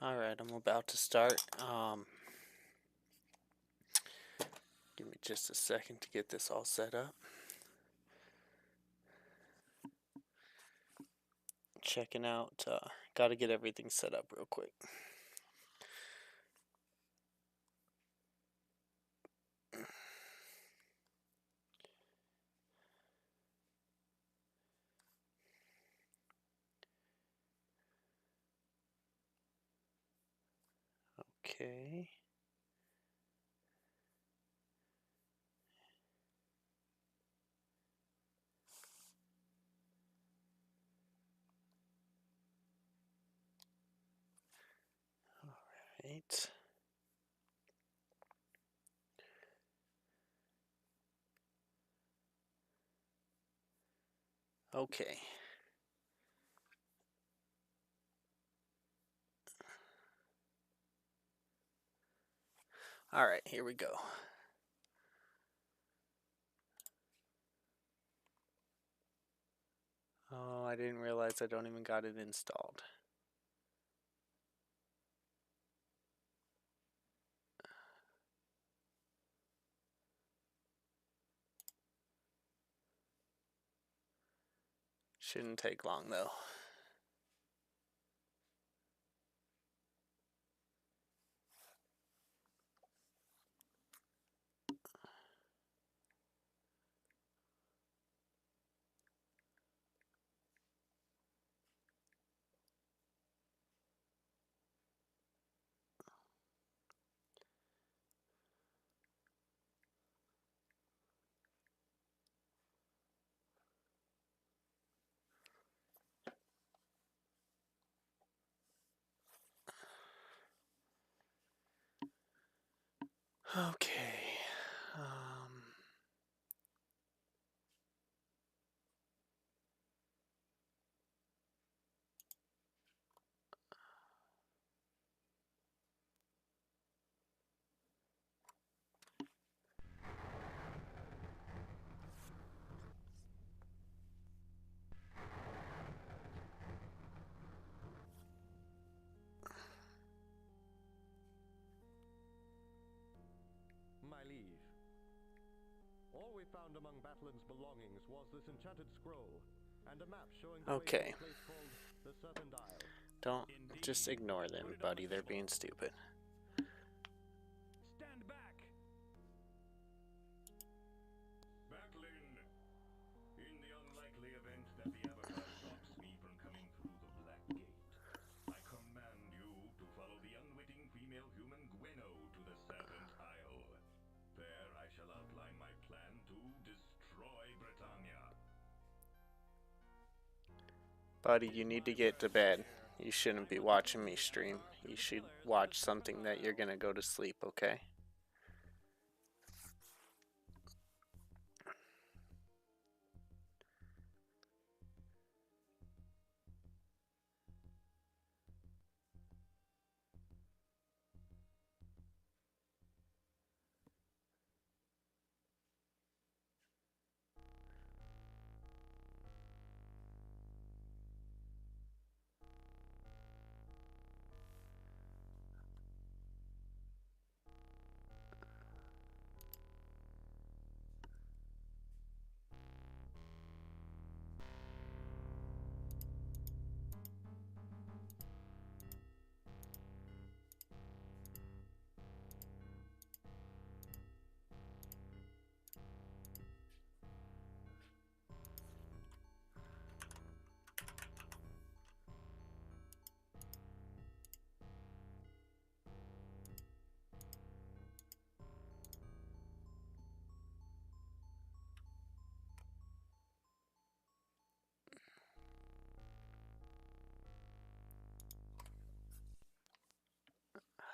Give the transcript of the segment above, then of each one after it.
Alright, I'm about to start. Give me just a second to get this all set up. Checking out, gotta get everything set up real quick. Okay. Alright. Okay. Alright, here we go. Oh, I didn't realize I don't even got it installed. Shouldn't take long though. Okay. My liege, all we found among Battlin's belongings was this enchanted scroll and a map showing the way to Okay. a place called the Serpent Isle. Don't just ignore them, buddy. They're being stupid. Stand back! Backlin, in the unlikely event that the Avatar stops me from coming through the Black Gate, I command you to follow the unwitting female human Gweno to the Serpent Isle. There I shall outline my plan to destroy Britannia. Buddy, you need to get to bed. You shouldn't be watching me stream. You should watch something that you're gonna go to sleep, okay?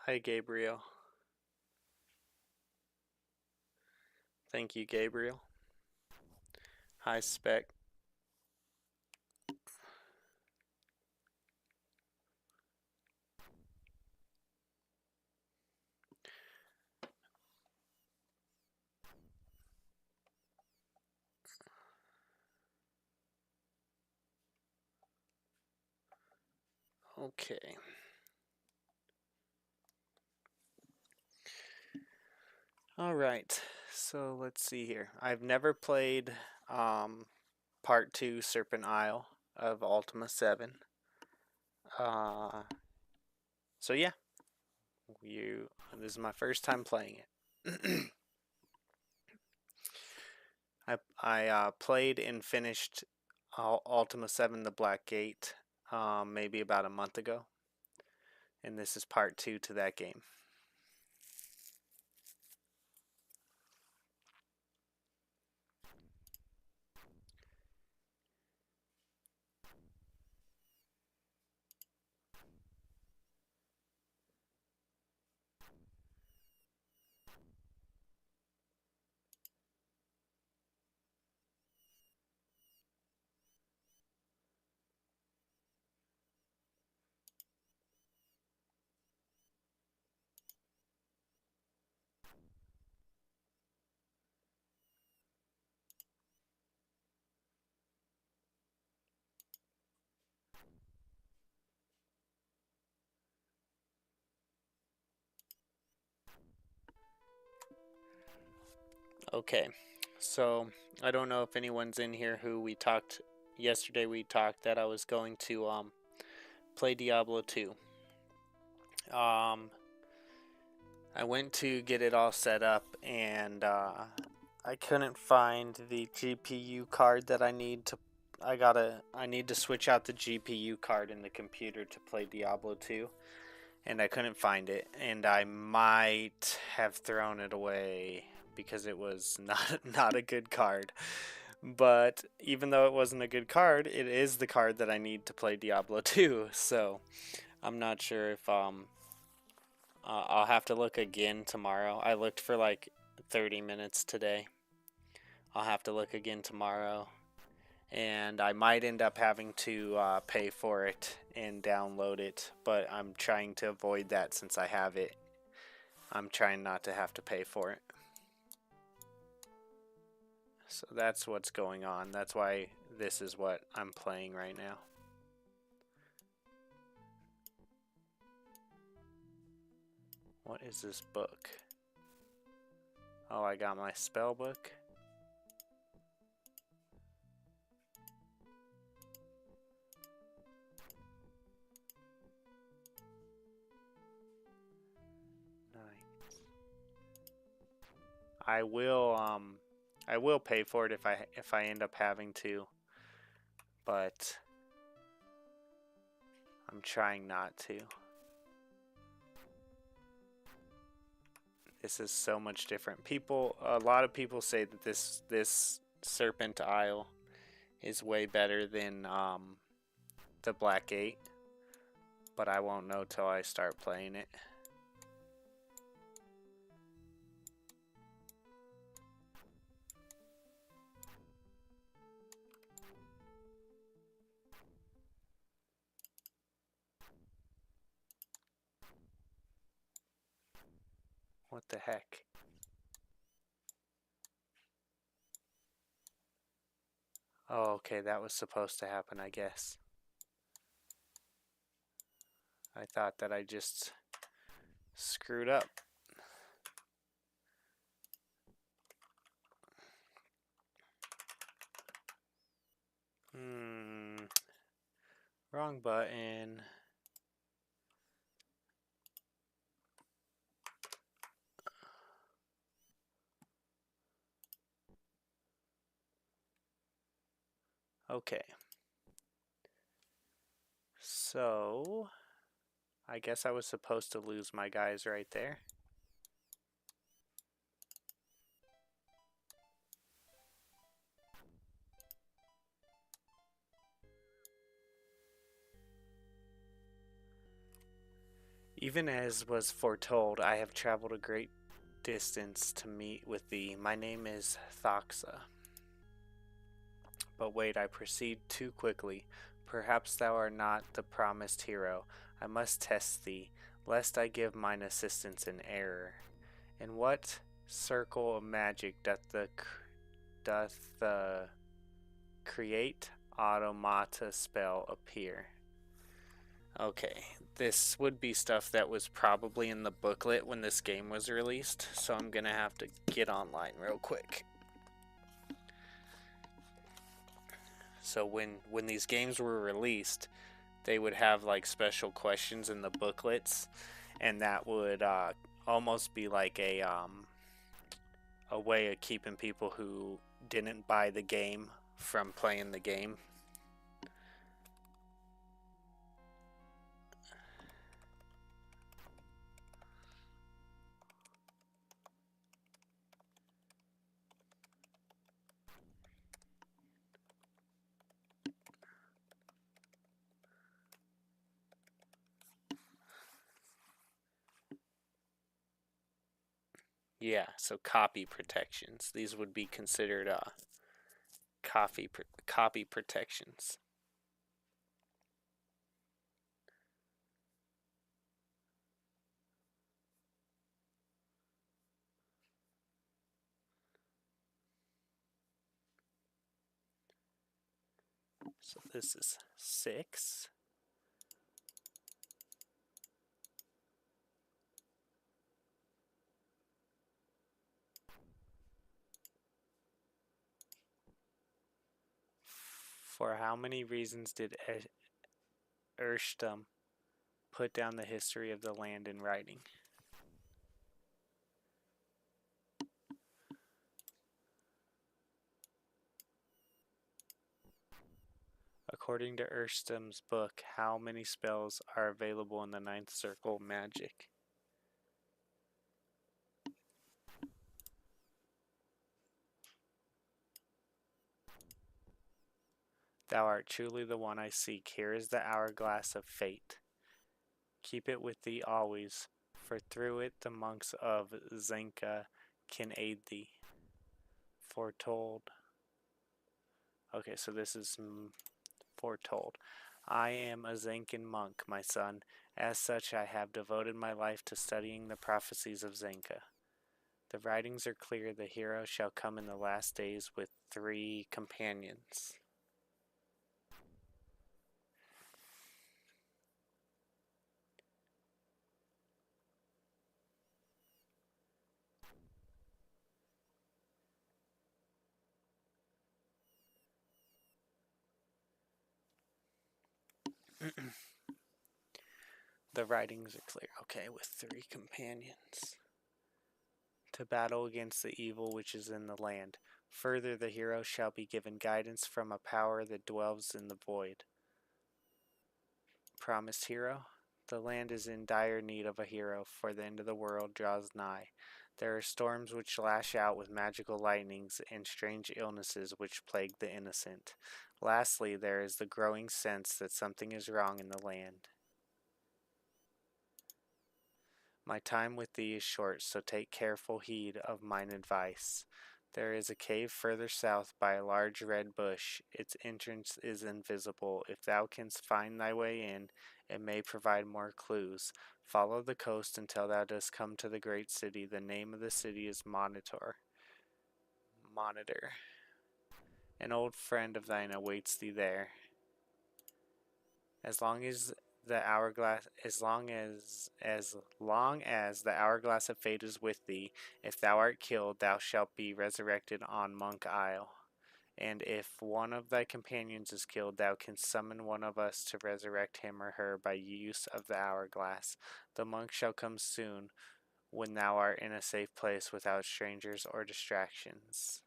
Hi, Gabriel. Thank you, Gabriel. Hi, Spec. Okay. All right, so let's see here. I've never played Part 2 Serpent Isle of Ultima 7. Uh, so yeah, this is my first time playing it. I played and finished Ultima 7 The Black Gate maybe about a month ago, and this is Part 2 to that game. Okay, so I don't know if anyone's in here who we talked yesterday. We talked that I was going to play Diablo 2. I went to get it all set up, and I couldn't find the GPU card that I need to. I need to switch out the GPU card in the computer to play Diablo 2, and I couldn't find it, and I might have thrown it away because it was not a good card. But even though it wasn't a good card, it is the card that I need to play Diablo 2. So I'm not sure if I'll have to look again tomorrow. I looked for like 30 minutes today. I'll have to look again tomorrow, and I might end up having to pay for it and download it, but I'm trying to avoid that since I have it. I'm trying not to have to pay for it. So that's what's going on. That's why this is what I'm playing right now. What is this book? Oh, I got my spell book. Nice. I will pay for it if I end up having to, but I'm trying not to. This is so much different. A lot of people say that this Serpent Isle is way better than the Black Gate, but I won't know till I start playing it. What the heck? Oh, okay, that was supposed to happen, I guess. I thought that I just screwed up. Wrong button. Okay. So, I guess I was supposed to lose my guys right there. Even as was foretold, I have traveled a great distance to meet with thee. My name is Thaxa. But wait, I proceed too quickly. Perhaps thou art not the promised hero. I must test thee, lest I give mine assistance in error. In what circle of magic doth the create automata spell appear? Okay, this would be stuff that was probably in the booklet when this game was released, so I'm gonna have to get online real quick. So when these games were released, they would have like special questions in the booklets, and that would almost be like a way of keeping people who didn't buy the game from playing the game. Yeah, so copy protections. These would be considered copy protections. So this is 6. For how many reasons did Erstum put down the history of the land in writing? According to Erstum's book, how many spells are available in the ninth circle magic? Thou art truly the one I seek. Here is the hourglass of fate. Keep it with thee always, for through it the monks of Zenka can aid thee. Foretold. Okay, so this is foretold. I am a Zenkan monk, my son. As such, I have devoted my life to studying the prophecies of Zenka. The writings are clear. The hero shall come in the last days with 3 companions. The writings are clear. Okay, with 3 companions. To battle against the evil which is in the land. Further, the hero shall be given guidance from a power that dwells in the void. Promised hero? The land is in dire need of a hero, for the end of the world draws nigh. There are storms which lash out with magical lightnings, and strange illnesses which plague the innocent. Lastly, there is the growing sense that something is wrong in the land. My time with thee is short, so take careful heed of mine advice. There is a cave further south by a large red bush. Its entrance is invisible. If thou canst find thy way in, it may provide more clues. Follow the coast until thou dost come to the great city. The name of the city is Monitor. An old friend of thine awaits thee there. As long as the hourglass as long as the hourglass of fate is with thee, if thou art killed, thou shalt be resurrected on Monk Isle. And if one of thy companions is killed, thou canst summon one of us to resurrect him or her by use of the hourglass. The monk shall come soon, when thou art in a safe place without strangers or distractions.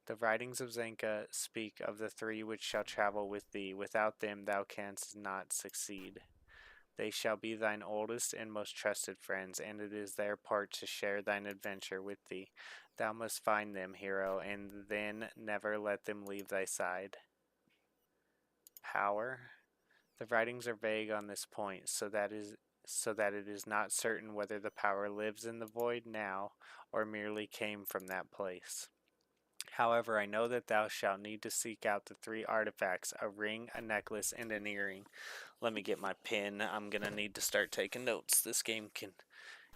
The writings of Zenka speak of the 3 which shall travel with thee. Without them thou canst not succeed. They shall be thine oldest and most trusted friends, and it is their part to share thine adventure with thee. Thou must find them, hero, and then never let them leave thy side. Power. The writings are vague on this point, so that it is not certain whether the power lives in the void now, or merely came from that place. However, I know that thou shalt need to seek out the 3 artifacts, a ring, a necklace, and an earring. Let me get my pen. I'm gonna need to start taking notes. This game can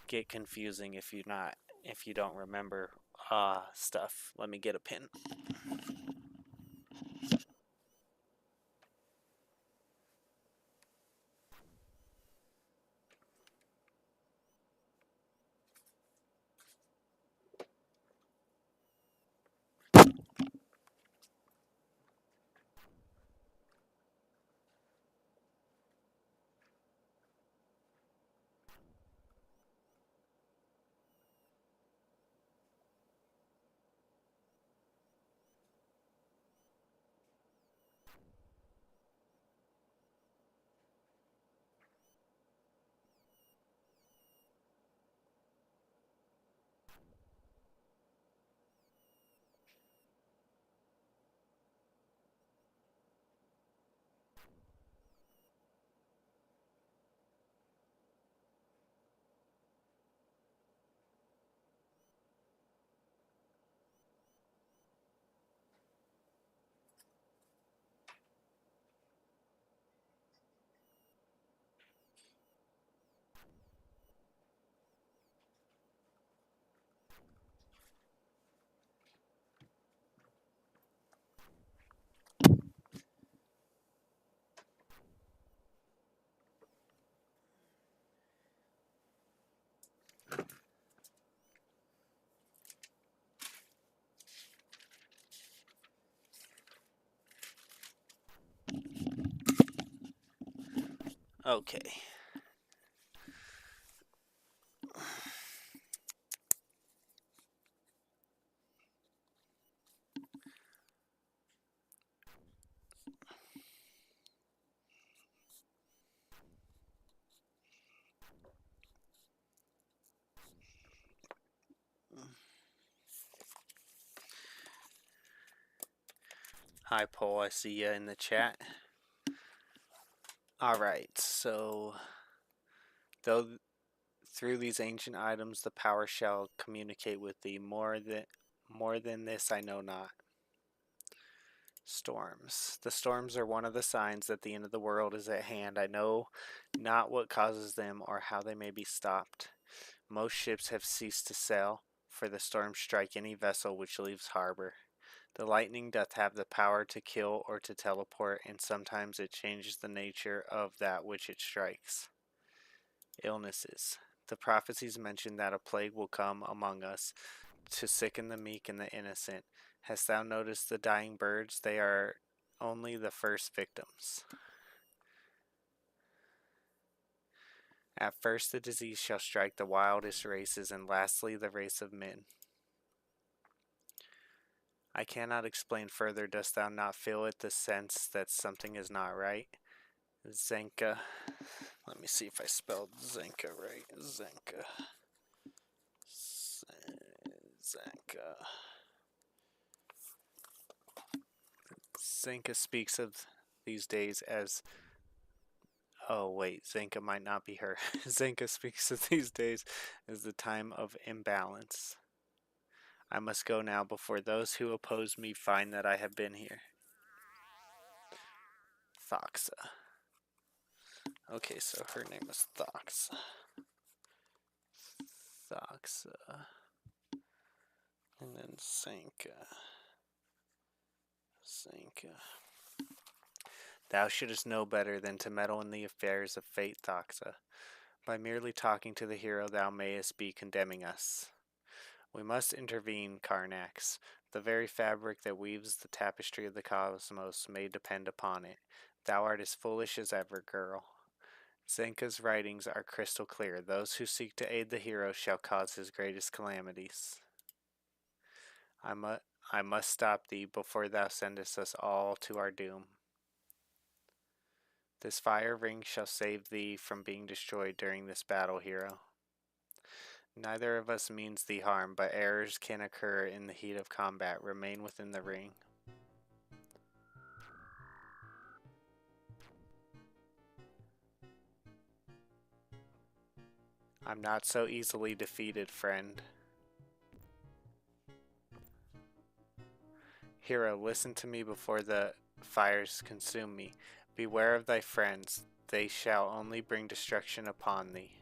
get confusing if you don't remember stuff. Let me get a pen. Okay. Hi, Paul. I see you in the chat. Alright, so though through these ancient items the power shall communicate with thee, more than this I know not. Storms. The storms are one of the signs that the end of the world is at hand. I know not what causes them or how they may be stopped. Most ships have ceased to sail, for the storms strike any vessel which leaves harbor. The lightning doth have the power to kill or to teleport, and sometimes it changes the nature of that which it strikes. Illnesses. The prophecies mention that a plague will come among us to sicken the meek and the innocent. Hast thou noticed the dying birds? They are only the first victims. At first the disease shall strike the wildest races, and lastly the race of men. I cannot explain further. Dost thou not feel it, the sense that something is not right? Zenka. Let me see if I spelled Zenka right. Zenka. Zenka. Zenka speaks of these days as. Oh, wait, Zenka might not be her. Zenka speaks of these days as the time of imbalance. I must go now before those who oppose me find that I have been here. Thoxa. Okay, so her name is Thoxa. Thoxa. And then Zenka. Zenka. Thou shouldst know better than to meddle in the affairs of fate, Thoxa. By merely talking to the hero thou mayest be condemning us. We must intervene, Karnax. The very fabric that weaves the tapestry of the cosmos may depend upon it. Thou art as foolish as ever, girl. Zenka's writings are crystal clear. Those who seek to aid the hero shall cause his greatest calamities. I must stop thee before thou sendest us all to our doom. This fire ring shall save thee from being destroyed during this battle, hero. Neither of us means thee harm, but errors can occur in the heat of combat. Remain within the ring. I'm not so easily defeated, friend. Hero, listen to me before the fires consume me. Beware of thy friends. They shall only bring destruction upon thee.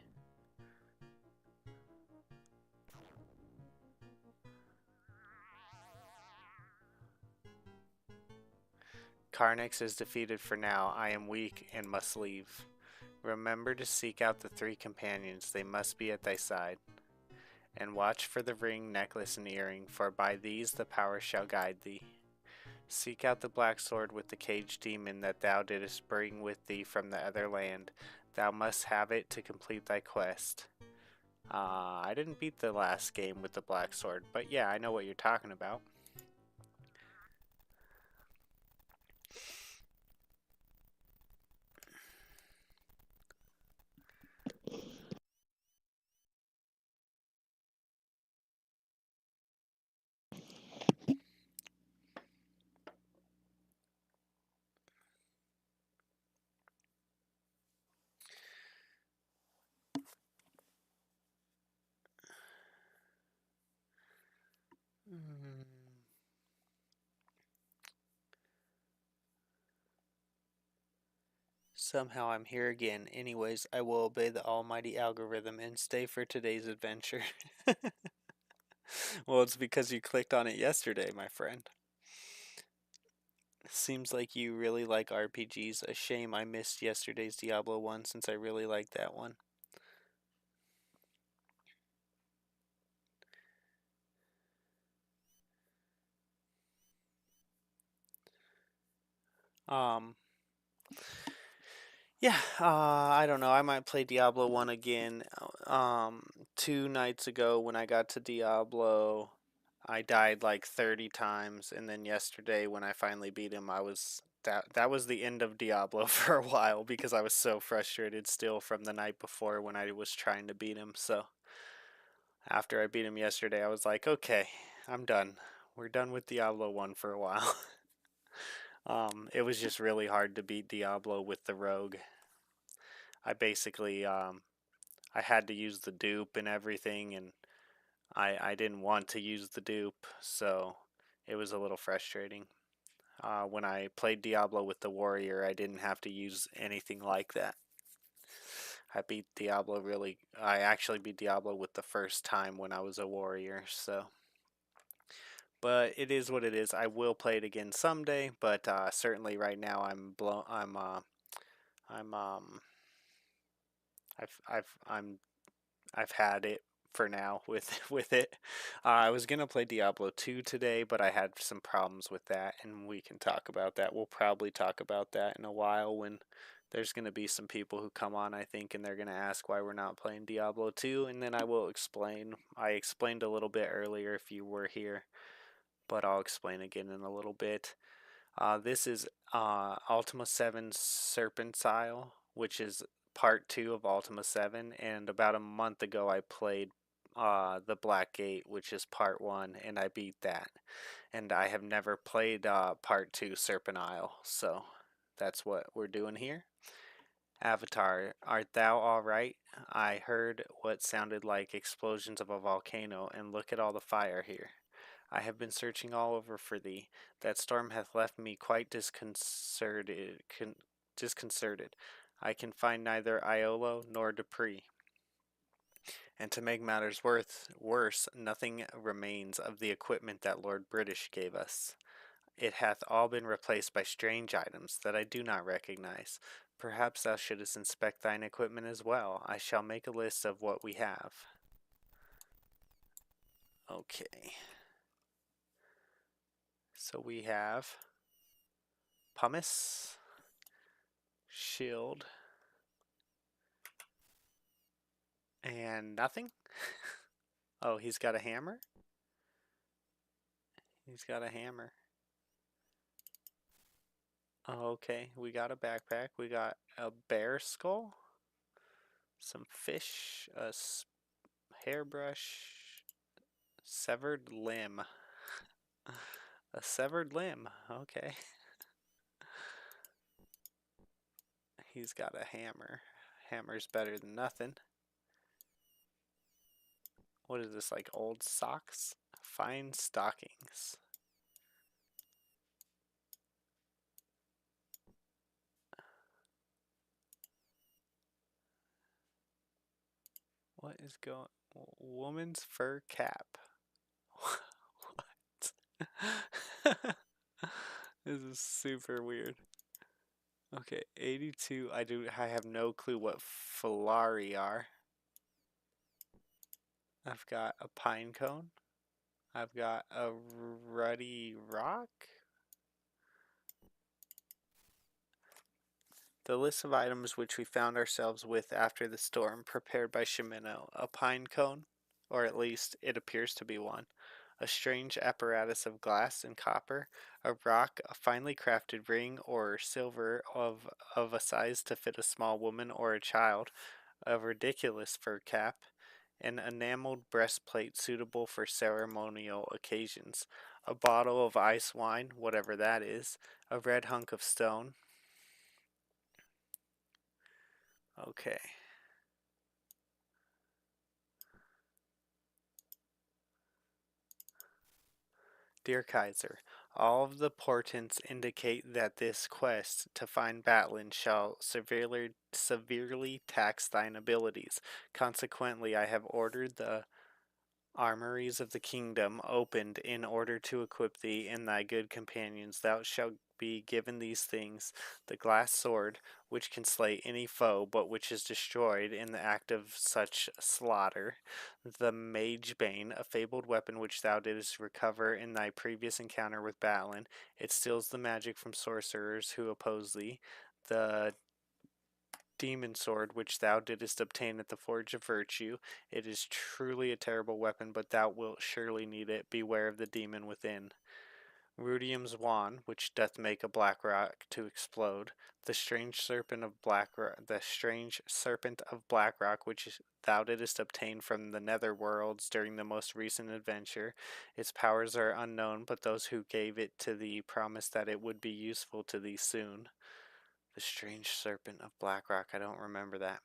Karnax is defeated for now. I am weak and must leave. Remember to seek out the three companions. They must be at thy side. And watch for the ring, necklace, and earring, for by these the power shall guide thee. Seek out the black sword with the caged demon that thou didst bring with thee from the other land. Thou must have it to complete thy quest. I didn't beat the last game with the black sword, but yeah, I know what you're talking about. Somehow I'm here again. Anyways, I will obey the almighty algorithm and stay for today's adventure. Well, it's because you clicked on it yesterday, my friend. Seems like you really like RPGs. A shame I missed yesterday's Diablo 1 since I really liked that one. Um, Yeah, I don't know. I might play Diablo 1 again. 2 nights ago when I got to Diablo, I died like 30 times, and then yesterday when I finally beat him, that was the end of Diablo for a while because I was so frustrated still from the night before when I was trying to beat him. So after I beat him yesterday, I was like, okay, I'm done. We're done with Diablo 1 for a while. It was just really hard to beat Diablo with the rogue. I basically I had to use the dupe and everything, and I didn't want to use the dupe, so it was a little frustrating. When I played Diablo with the warrior, I didn't have to use anything like that. I actually beat Diablo with the first time when I was a warrior, so. But it is what it is. I will play it again someday, but certainly right now I'm I've had it for now with with it. I was gonna play Diablo 2 today, but I had some problems with that, and we can talk about that. We'll probably talk about that in a while when there's gonna be some people who come on, I think, and they're gonna ask why we're not playing Diablo 2, and then I will explain. I explained a little bit earlier if you were here, but I'll explain again in a little bit. This is Ultima 7 Serpent, which is part 2 of Ultima 7, and about a month ago I played the Black Gate, which is part 1, and I beat that. And I have never played part 2 Serpent Isle, so that's what we're doing here. Avatar, art thou all right? I heard what sounded like explosions of a volcano, and look at all the fire here. I have been searching all over for thee. That storm hath left me quite disconcerted. I can find neither Iolo nor Dupree. And to make matters worse, nothing remains of the equipment that Lord British gave us. It hath all been replaced by strange items that I do not recognize. Perhaps thou shouldst inspect thine equipment as well. I shall make a list of what we have. Okay. So we have pumice, shield, and nothing. Oh, he's got a hammer? He's got a hammer. Oh, okay, we got a backpack. We got a bear skull, some fish, a hairbrush, severed limb. A severed limb, okay. He's got a hammer. Hammer's better than nothing. What is this, like old socks? Fine stockings. What is going? Woman's fur cap. What? This is super weird. Okay, 82. I have no clue what Filari are. I've got a pine cone. I've got a ruddy rock. The list of items which we found ourselves with after the storm, prepared by Shimeno: a pine cone, or at least it appears to be one, a strange apparatus of glass and copper, a rock, a finely crafted ring or silver of a size to fit a small woman or a child, a ridiculous fur cap, an enameled breastplate suitable for ceremonial occasions, a bottle of ice wine, whatever that is, a red hunk of stone. Okay. Dear Kaiser, all of the portents indicate that this quest to find Batlin shall severely tax thine abilities. Consequently, I have ordered the armories of the kingdom opened in order to equip thee and thy good companions. Thou shalt be given these things: the glass sword, which can slay any foe, but which is destroyed in the act of such slaughter; the mage bane, a fabled weapon which thou didst recover in thy previous encounter with Batlin. It steals the magic from sorcerers who oppose thee. The demon sword, which thou didst obtain at the Forge of Virtue. It is truly a terrible weapon, but thou wilt surely need it. Beware of the demon within. Rudium's wand, which doth make a black rock to explode. The strange serpent of black rock, which thou didst obtain from the nether worlds during the most recent adventure. Its powers are unknown, but those who gave it to thee promised that it would be useful to thee soon. The strange serpent of black rock. I don't remember that.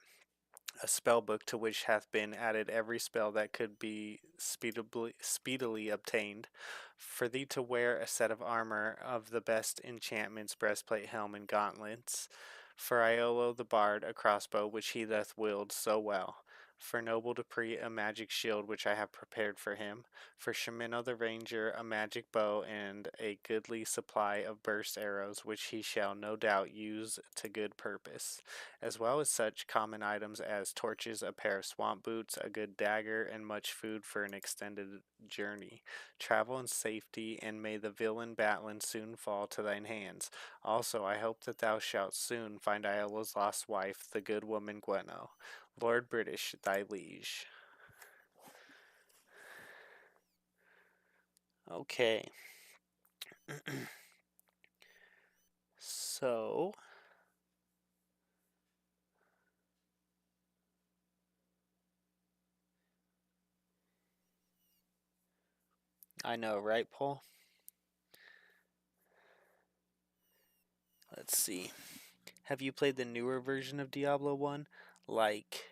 A spell book to which hath been added every spell that could be speedily obtained. For thee to wear a set of armor of the best enchantments, breastplate, helm, and gauntlets. For Iolo the bard, a crossbow which he doth wield so well. For noble Dupree, a magic shield which I have prepared for him. For Shimino the ranger, a magic bow and a goodly supply of burst arrows, which he shall no doubt use to good purpose, as well as such common items as torches, a pair of swamp boots, a good dagger, and much food for an extended journey. Travel in safety, and may the villain Batlin soon fall to thine hands. Also, I hope that thou shalt soon find Iola's lost wife, the good woman Gweno. Lord British, thy liege. Okay. So, I know, right, Paul? Let's see. Have you played the newer version of Diablo 1? Like,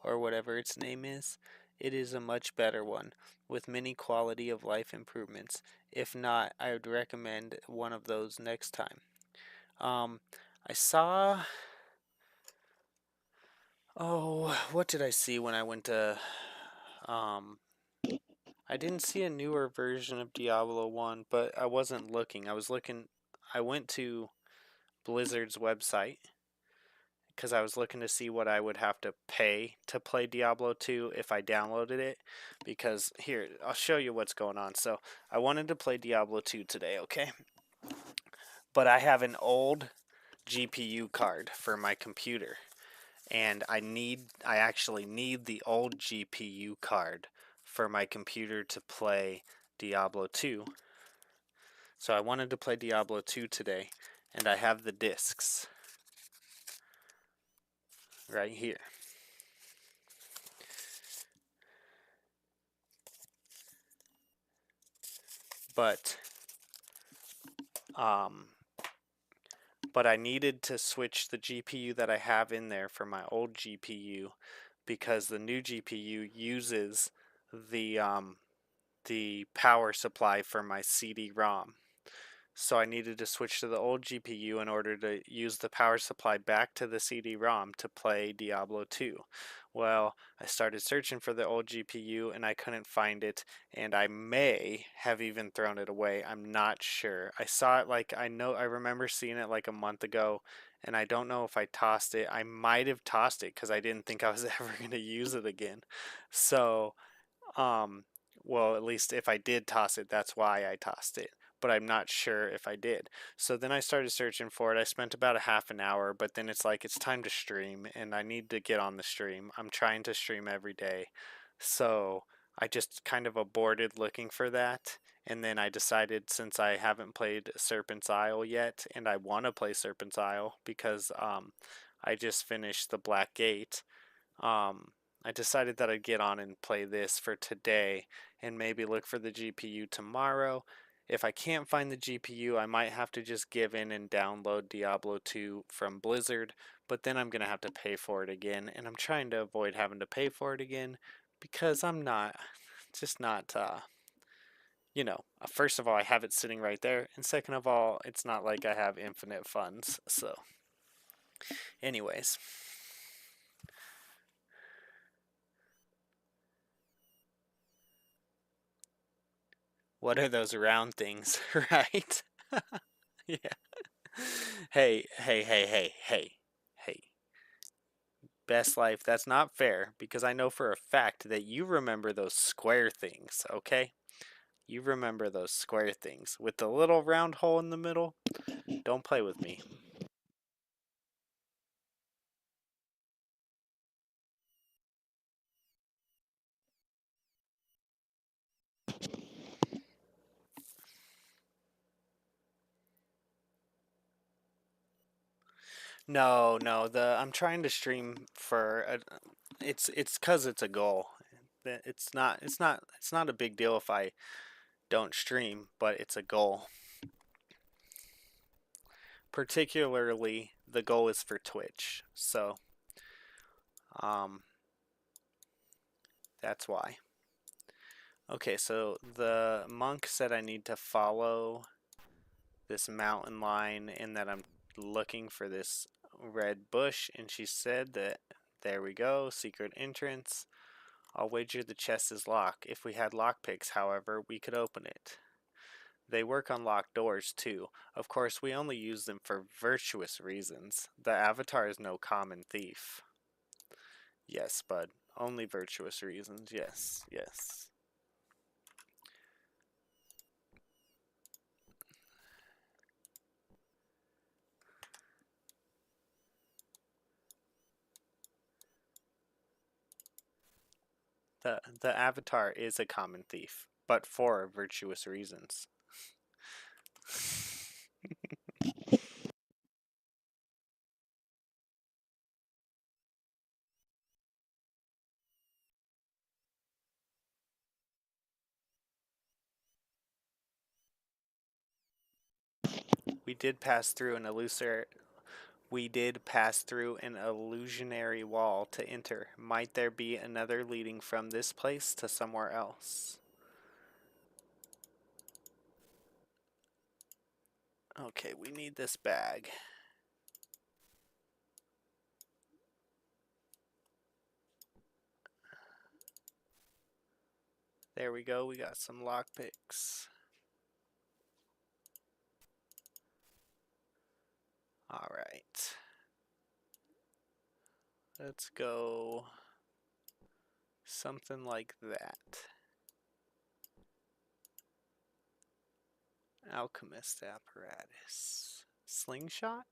or whatever its name is? It is a much better one, with many quality of life improvements. If not, I would recommend one of those next time. I saw... Oh, what did I see when I went to... I didn't see a newer version of Diablo 1, but I wasn't looking. I went to Blizzard's website because I was looking to see what I would have to pay to play Diablo 2 if I downloaded it. Because here, I'll show you what's going on. So I wanted to play Diablo 2 today, okay? But I have an old GPU card for my computer. And I actually need the old GPU card for my computer to play Diablo 2. So I wanted to play Diablo 2 today, and I have the discs right here. But I needed to switch the GPU that I have in there for my old GPU because the new GPU uses the power supply for my CD-ROM. So I needed to switch to the old GPU in order to use the power supply back to the CD-ROM to play Diablo 2. Well, I started searching for the old GPU and I couldn't find it, and I may have even thrown it away. I'm not sure. I saw it I remember seeing it like a month ago, and I don't know if I tossed it. I might have tossed it because I didn't think I was ever going to use it again. So, well, at least if I did toss it, that's why I tossed it, but I'm not sure if I did. So then I started searching for it. I spent about a half an hour, but then it's like it's time to stream and I need to get on the stream. I'm trying to stream every day. So I just kind of aborted looking for that. And then I decided, since I haven't played Serpent's Isle yet, and I want to play Serpent's Isle because I just finished the Black Gate, um, I decided that I'd get on and play this for today and maybe look for the GPU tomorrow. If I can't find the GPU, I might have to just give in and download Diablo 2 from Blizzard, but then I'm going to have to pay for it again, and I'm trying to avoid having to pay for it again because I'm not, just not, first of all, I have it sitting right there, and second of all, it's not like I have infinite funds, so, anyways. What are those round things, right? Yeah. Hey, hey, hey, hey, hey, hey. Best life, that's not fair because I know for a fact that you remember those square things, okay? You remember those square things with the little round hole in the middle? Don't play with me. No, no. I'm trying to stream for it's cuz it's a goal. It's not a big deal if I don't stream, but it's a goal. Particularly the goal is for Twitch. So, um that's why. Okay, so the monk said I need to follow this mountain line and that I'm looking for this red bush, and she said that there we go, secret entrance. I'll wager the chest is locked. If we had lockpicks, however, we could open it. They work on locked doors too. Of course, we only use them for virtuous reasons. The avatar is no common thief. Yes, bud. Only virtuous reasons. Yes, yes. The avatar is a common thief, but for virtuous reasons. We did pass through an illusionary wall to enter. Might there be another leading from this place to somewhere else? Okay, we need this bag. There we go, we got some lockpicks. Alright. Let's go something like that. Alchemist apparatus. Slingshot?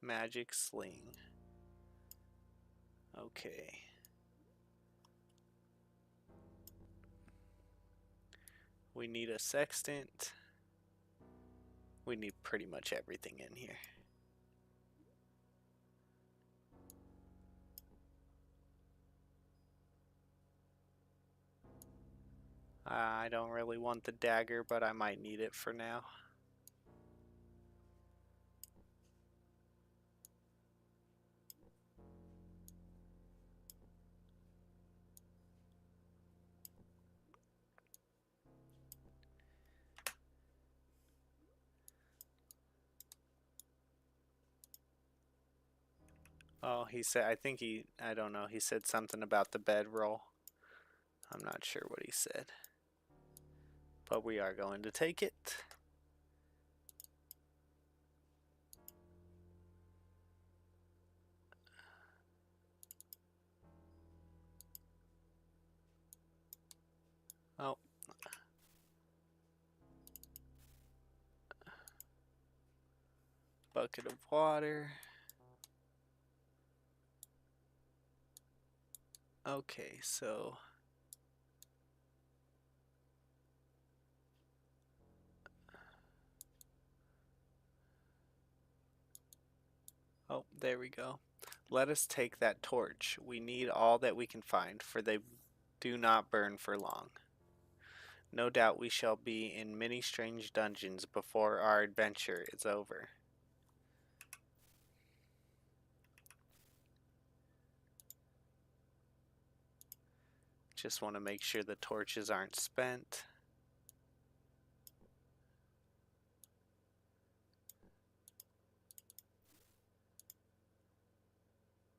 Magic sling. Okay. We need a sextant. We need pretty much everything in here. I don't really want the dagger, but I might need it for now. Oh, he said, I don't know, he said something about the bedroll. I'm not sure what he said. But we are going to take it. Oh. Bucket of water. Okay, so oh, there we go. Let us take that torch. We need all that we can find, for they do not burn for long. No doubt we shall be in many strange dungeons before our adventure is over. Just want to make sure the torches aren't spent.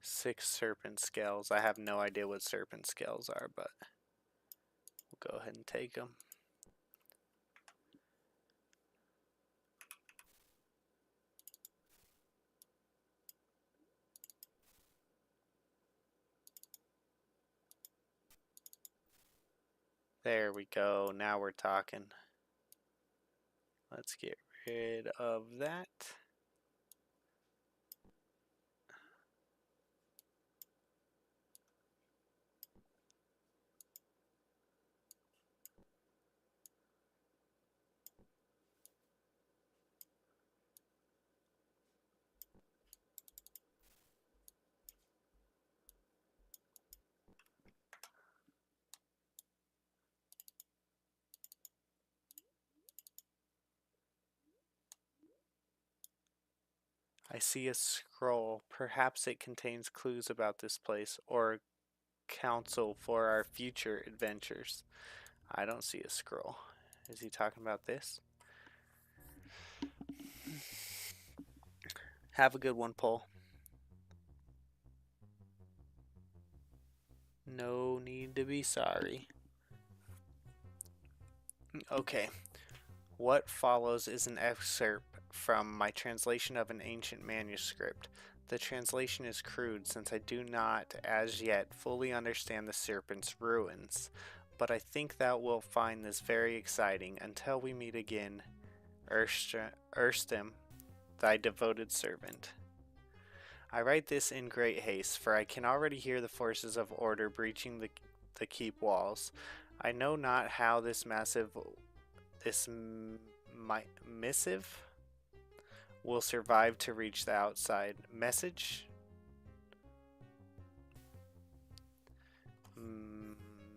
Six serpent scales. I have no idea what serpent scales are, but we'll go ahead and take them. There we go. Now we're talking. Let's get rid of that. I see a scroll. Perhaps it contains clues about this place or counsel for our future adventures. I don't see a scroll. Is he talking about this? Have a good one, Paul. No need to be sorry. Okay. What follows is an excerpt from my translation of an ancient manuscript. The translation is crude since I do not, as yet, fully understand the Serpent's ruins, but I think thou wilt find this very exciting. Until we meet again, Erstim, thy devoted servant. I write this in great haste, for I can already hear the forces of order breaching the keep walls. I know not how this missive will survive to reach the outside. Message?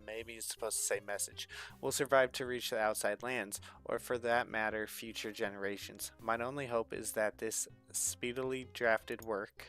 Maybe it's supposed to say message. Will survive to reach the outside lands, or for that matter, future generations. Mine only hope is that this speedily drafted work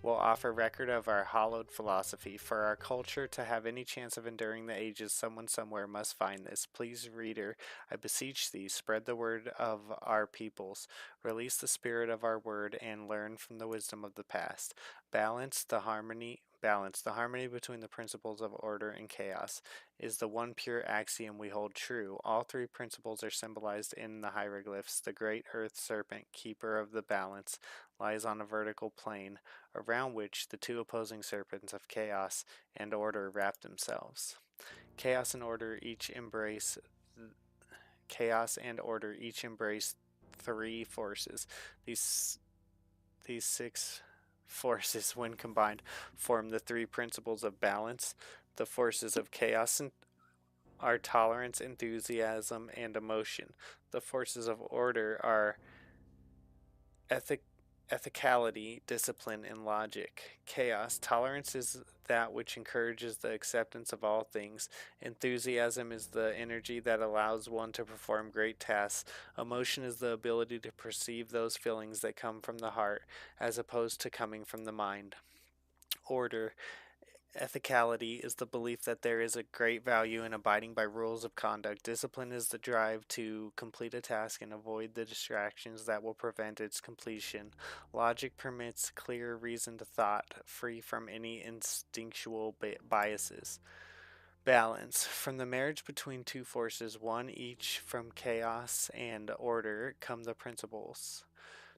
will offer record of our hallowed philosophy. For our culture to have any chance of enduring the ages, someone somewhere must find this. Please, reader, I beseech thee, spread the word of our peoples, release the spirit of our word, and learn from the wisdom of the past. Balance the harmony between the principles of order and chaos is the one pure axiom we hold true. All three principles are symbolized in the hieroglyphs. The great earth serpent, keeper of the balance, lies on a vertical plane, around which the two opposing serpents of chaos and order wrap themselves. Chaos and order each embrace three forces. These six forces, when combined, form the three principles of balance. The forces of chaos are tolerance, enthusiasm, and emotion. The forces of order are ethicality, discipline, and logic. Chaos. Tolerance is that which encourages the acceptance of all things. Enthusiasm is the energy that allows one to perform great tasks. Emotion is the ability to perceive those feelings that come from the heart, as opposed to coming from the mind. Order. Ethicality is the belief that there is a great value in abiding by rules of conduct. Discipline is the drive to complete a task and avoid the distractions that will prevent its completion. Logic permits clear reasoned thought, free from any instinctual biases. Balance. From the marriage between two forces, one each from chaos and order, come the principles.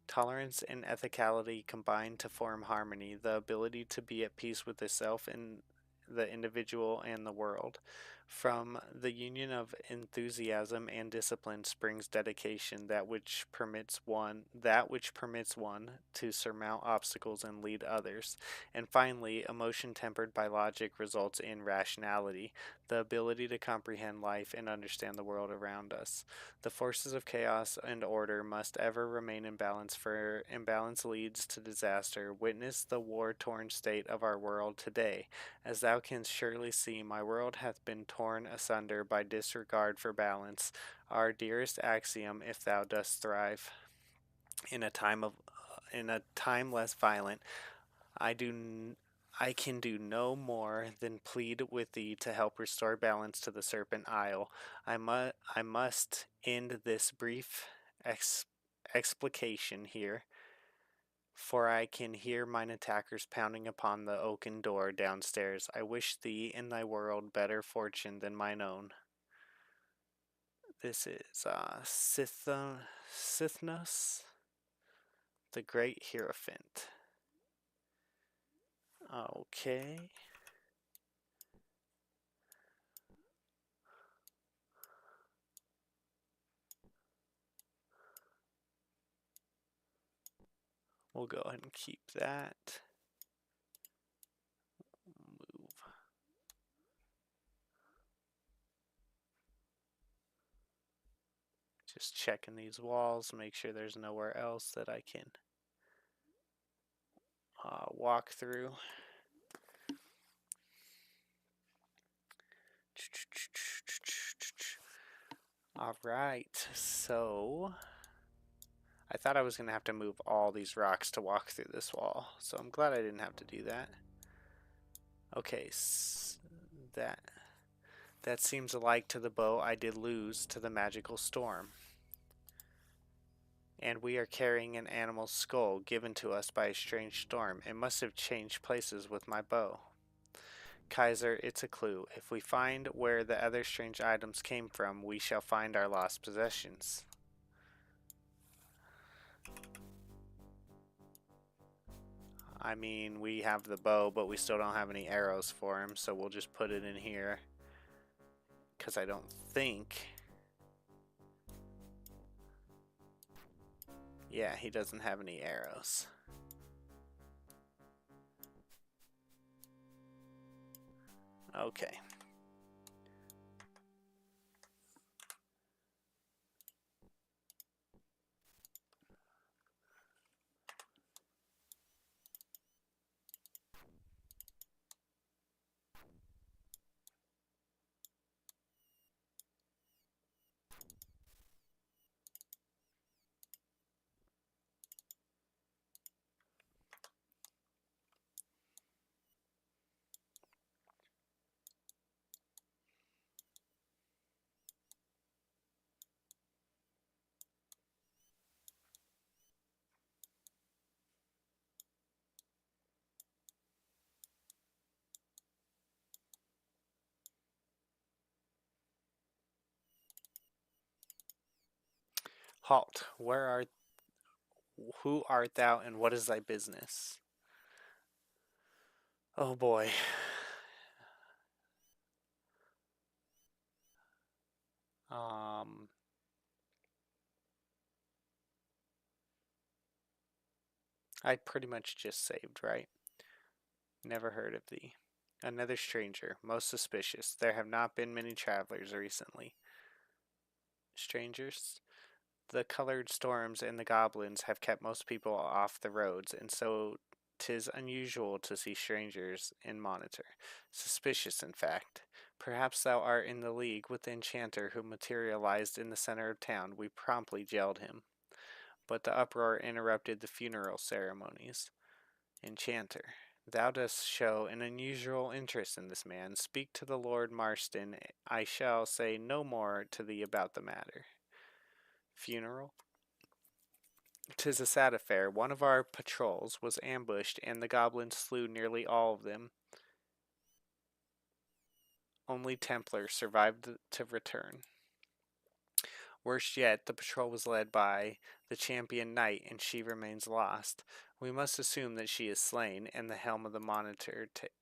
Tolerance and ethicality combine to form harmony, the ability to be at peace with the self and the individual and the world. From the union of enthusiasm and discipline springs dedication, that which permits one to surmount obstacles and lead others. And finally, emotion tempered by logic results in rationality, the ability to comprehend life and understand the world around us. The forces of chaos and order must ever remain in balance, for imbalance leads to disaster. Witness the war-torn state of our world today. As thou canst surely see, my world hath been torn asunder by disregard for balance, our dearest axiom, if thou dost thrive. In a time less violent, I can do no more than plead with thee to help restore balance to the Serpent Isle. I must end this brief explication here, for I can hear mine attackers pounding upon the oaken door downstairs. I wish thee in thy world better fortune than mine own. This is Sithnos, the Great Hierophant. Okay. We'll go ahead and keep that. Move. Just checking these walls, make sure there's nowhere else that I can walk through. All right, so I thought I was going to have to move all these rocks to walk through this wall, so I'm glad I didn't have to do that. Okay, that that seems alike to the bow I did lose to the magical storm. And we are carrying an animal's skull given to us by a strange storm. It must have changed places with my bow. Kaiser, it's a clue. If we find where the other strange items came from, we shall find our lost possessions. I mean, we have the bow, but we still don't have any arrows for him, so we'll just put it in here. Because I don't think... Yeah, he doesn't have any arrows. Okay. Halt. Who art thou, and what is thy business? Oh boy. I pretty much just saved, right? Never heard of thee. Another stranger, most suspicious. There have not been many travelers recently. Strangers? The colored storms and the goblins have kept most people off the roads, and so 'tis unusual to see strangers in Monitor. Suspicious, in fact. Perhaps thou art in the league with the enchanter who materialized in the center of town. We promptly jailed him. But the uproar interrupted the funeral ceremonies. Enchanter. Thou dost show an unusual interest in this man. Speak to the Lord Marston. I shall say no more to thee about the matter. Funeral? 'Tis a sad affair. One of our patrols was ambushed, and the goblins slew nearly all of them. Only Templar survived to return. Worse yet, the patrol was led by the champion knight, and she remains lost. We must assume that she is slain, and the helm of the monitor taken.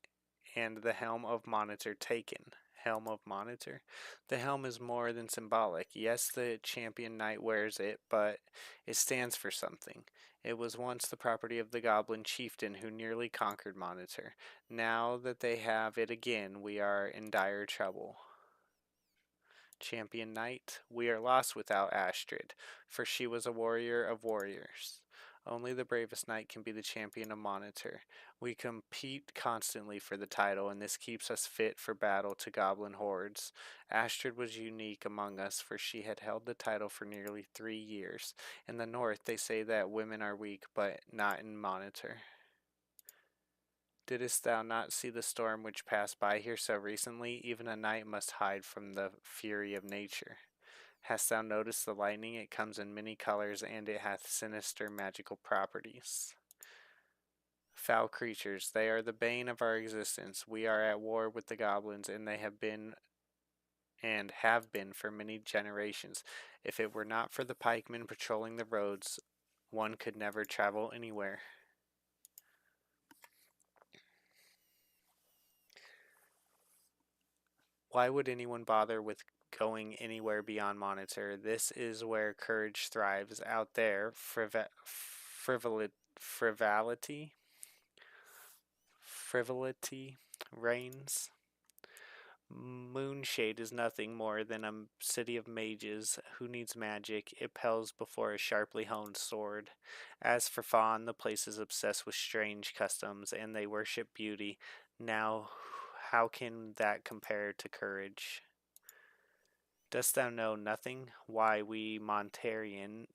Helm of Monitor? The helm is more than symbolic. Yes, the champion knight wears it, but it stands for something. It was once the property of the goblin chieftain who nearly conquered Monitor. Now that they have it again, we are in dire trouble. Champion knight, we are lost without Astrid, for she was a warrior of warriors. Only the bravest knight can be the champion of Monitor. We compete constantly for the title, and this keeps us fit for battle to goblin hordes. Astrid was unique among us, for she had held the title for nearly 3 years. In the north, they say that women are weak, but not in Monitor. Didst thou not see the storm which passed by here so recently? Even a knight must hide from the fury of nature. Hast thou noticed the lightning? It comes in many colors, and it hath sinister magical properties. Foul creatures, they are the bane of our existence. We are at war with the goblins, and they have been for many generations. If it were not for the pikemen patrolling the roads, one could never travel anywhere. Why would anyone bother with going anywhere beyond Monitor? This is where courage thrives. Out there, frivolity reigns. Moonshade is nothing more than a city of mages. Who needs magic? It pales before a sharply honed sword. As for Fawn, the place is obsessed with strange customs, and they worship beauty. Now, how can that compare to courage? Dost thou know nothing why we Monetarians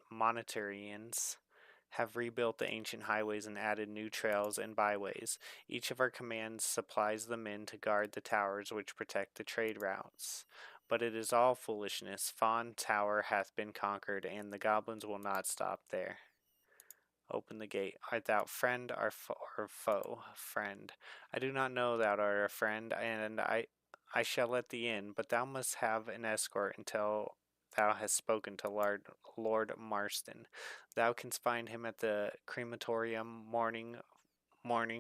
have rebuilt the ancient highways and added new trails and byways? Each of our commands supplies the men to guard the towers which protect the trade routes. But it is all foolishness. Fawn Tower hath been conquered, and the goblins will not stop there. Open the gate. Art thou friend or foe? Friend. I do not know thou art a friend, and I shall let thee in, but thou must have an escort until thou hast spoken to Lord Marston. Thou canst find him at the crematorium mourning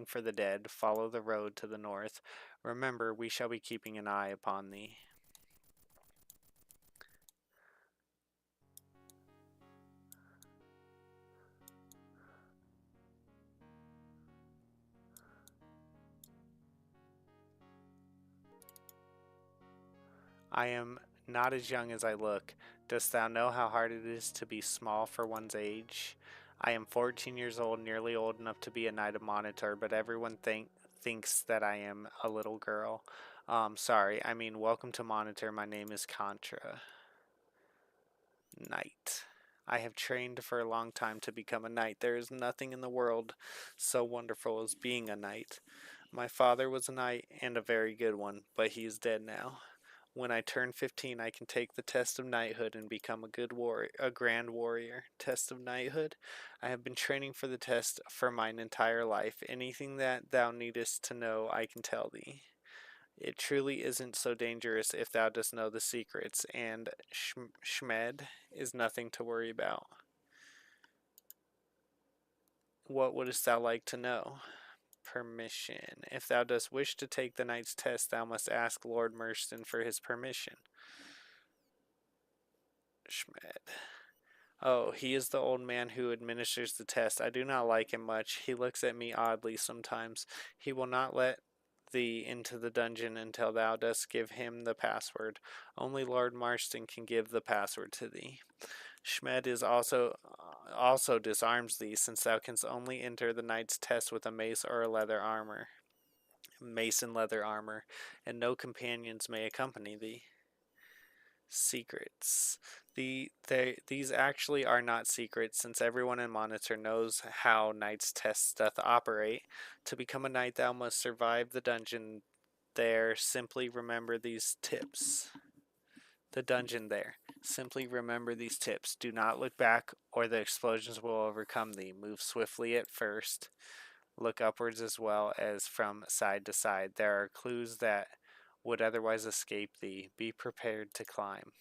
for the dead. Follow the road to the north. Remember, we shall be keeping an eye upon thee. I am not as young as I look. Dost thou know how hard it is to be small for one's age? I am 14 years old, nearly old enough to be a knight of Monitor, but everyone thinks that I am a little girl. Sorry, I mean, welcome to Monitor. My name is Contra. Knight. I have trained for a long time to become a knight. There is nothing in the world so wonderful as being a knight. My father was a knight and a very good one, but he is dead now. When I turn 15, I can take the test of knighthood and become a grand warrior. Test of knighthood? I have been training for the test for mine entire life. Anything that thou needest to know, I can tell thee. It truly isn't so dangerous if thou dost know the secrets, and Schmed is nothing to worry about. What wouldst thou like to know? Permission. If thou dost wish to take the knight's test, thou must ask Lord Marston for his permission. Schmed. Oh, he is the old man who administers the test. I do not like him much. He looks at me oddly sometimes. He will not let thee into the dungeon until thou dost give him the password. Only Lord Marston can give the password to thee. Schmed is also disarms thee, since thou canst only enter the knight's test with a mace or a mace and leather armor, and no companions may accompany thee. Secrets. These actually are not secrets, since everyone in Monitor knows how knight's tests doth operate. To become a knight, thou must survive the dungeon there. Simply remember these tips. The dungeon there. Simply remember these tips. Do not look back, or the explosions will overcome thee. Move swiftly at first. Look upwards as well as from side to side. There are clues that would otherwise escape thee. Be prepared to climb.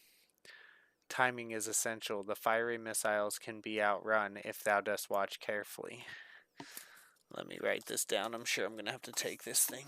Timing is essential. The fiery missiles can be outrun if thou dost watch carefully. Let me write this down. I'm sure I'm going to have to take this thing.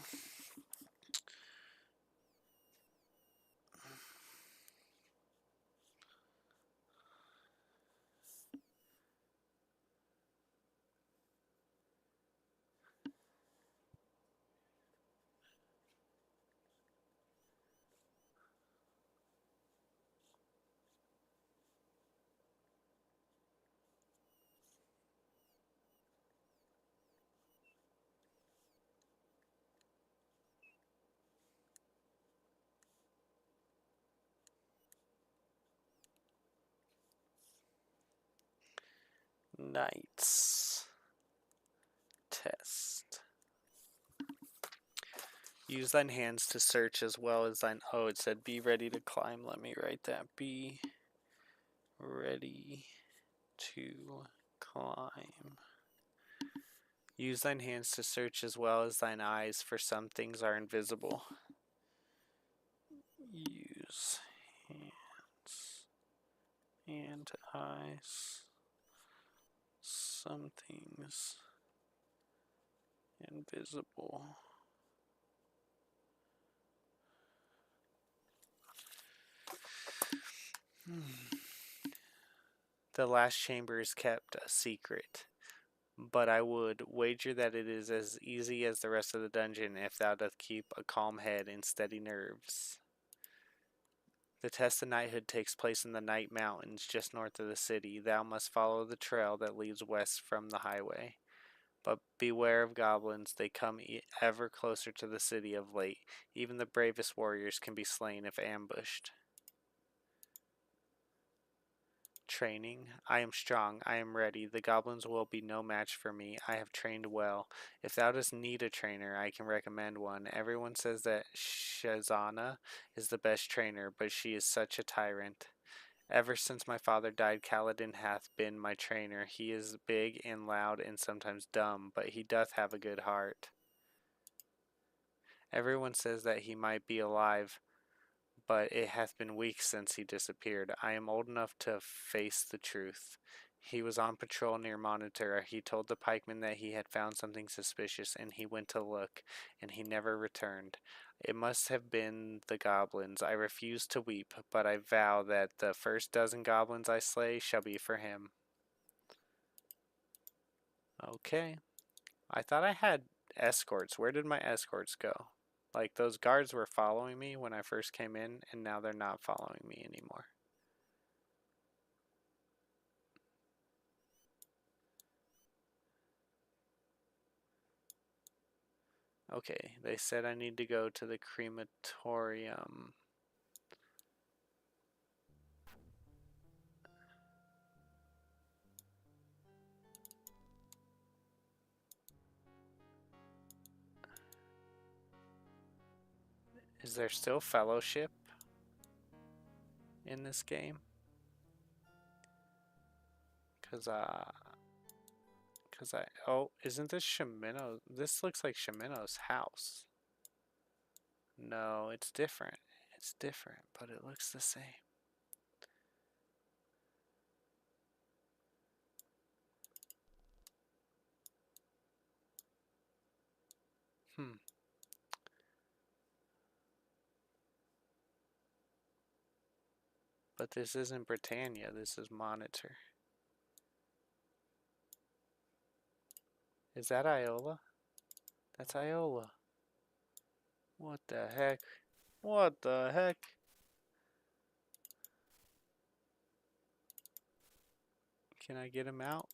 Knights. Test. Use thine hands to search as well as thine... Oh, it said be ready to climb. Let me write that. Be ready to climb. Use thine hands to search as well as thine eyes, for some things are invisible. Use hands and eyes. Some things invisible. The last chamber is kept a secret, but I would wager that it is as easy as the rest of the dungeon if thou doth keep a calm head and steady nerves. The test of knighthood takes place in the Night Mountains, just north of the city. Thou must follow the trail that leads west from the highway. But beware of goblins. They come ever closer to the city of late. Even the bravest warriors can be slain if ambushed. training. I am strong. I am ready. The goblins will be no match for me. I have trained well. If thou dost need a trainer, I can recommend one. Everyone says that Shazana is the best trainer, but she is such a tyrant. Ever since my father died, Kaladin hath been my trainer. He is big and loud and sometimes dumb, but he doth have a good heart. Everyone says that he might be alive, but it hath been weeks since he disappeared. I am old enough to face the truth. He was on patrol near Monitor. He told the pikeman that he had found something suspicious, and he went to look, and he never returned. It must have been the goblins. I refuse to weep, but I vow that the first dozen goblins I slay shall be for him. Okay. I thought I had escorts. Where did my escorts go? Like, those guards were following me when I first came in, and now they're not following me anymore. Okay, they said I need to go to the crematorium. Is there still fellowship in this game? Oh, isn't this Shimino? This looks like Shimino's house. No, it's different. It's different, but it looks the same. Hmm. But this isn't Britannia, this is Monitor. Is that Iola? That's Iola. What the heck? What the heck? Can I get him out?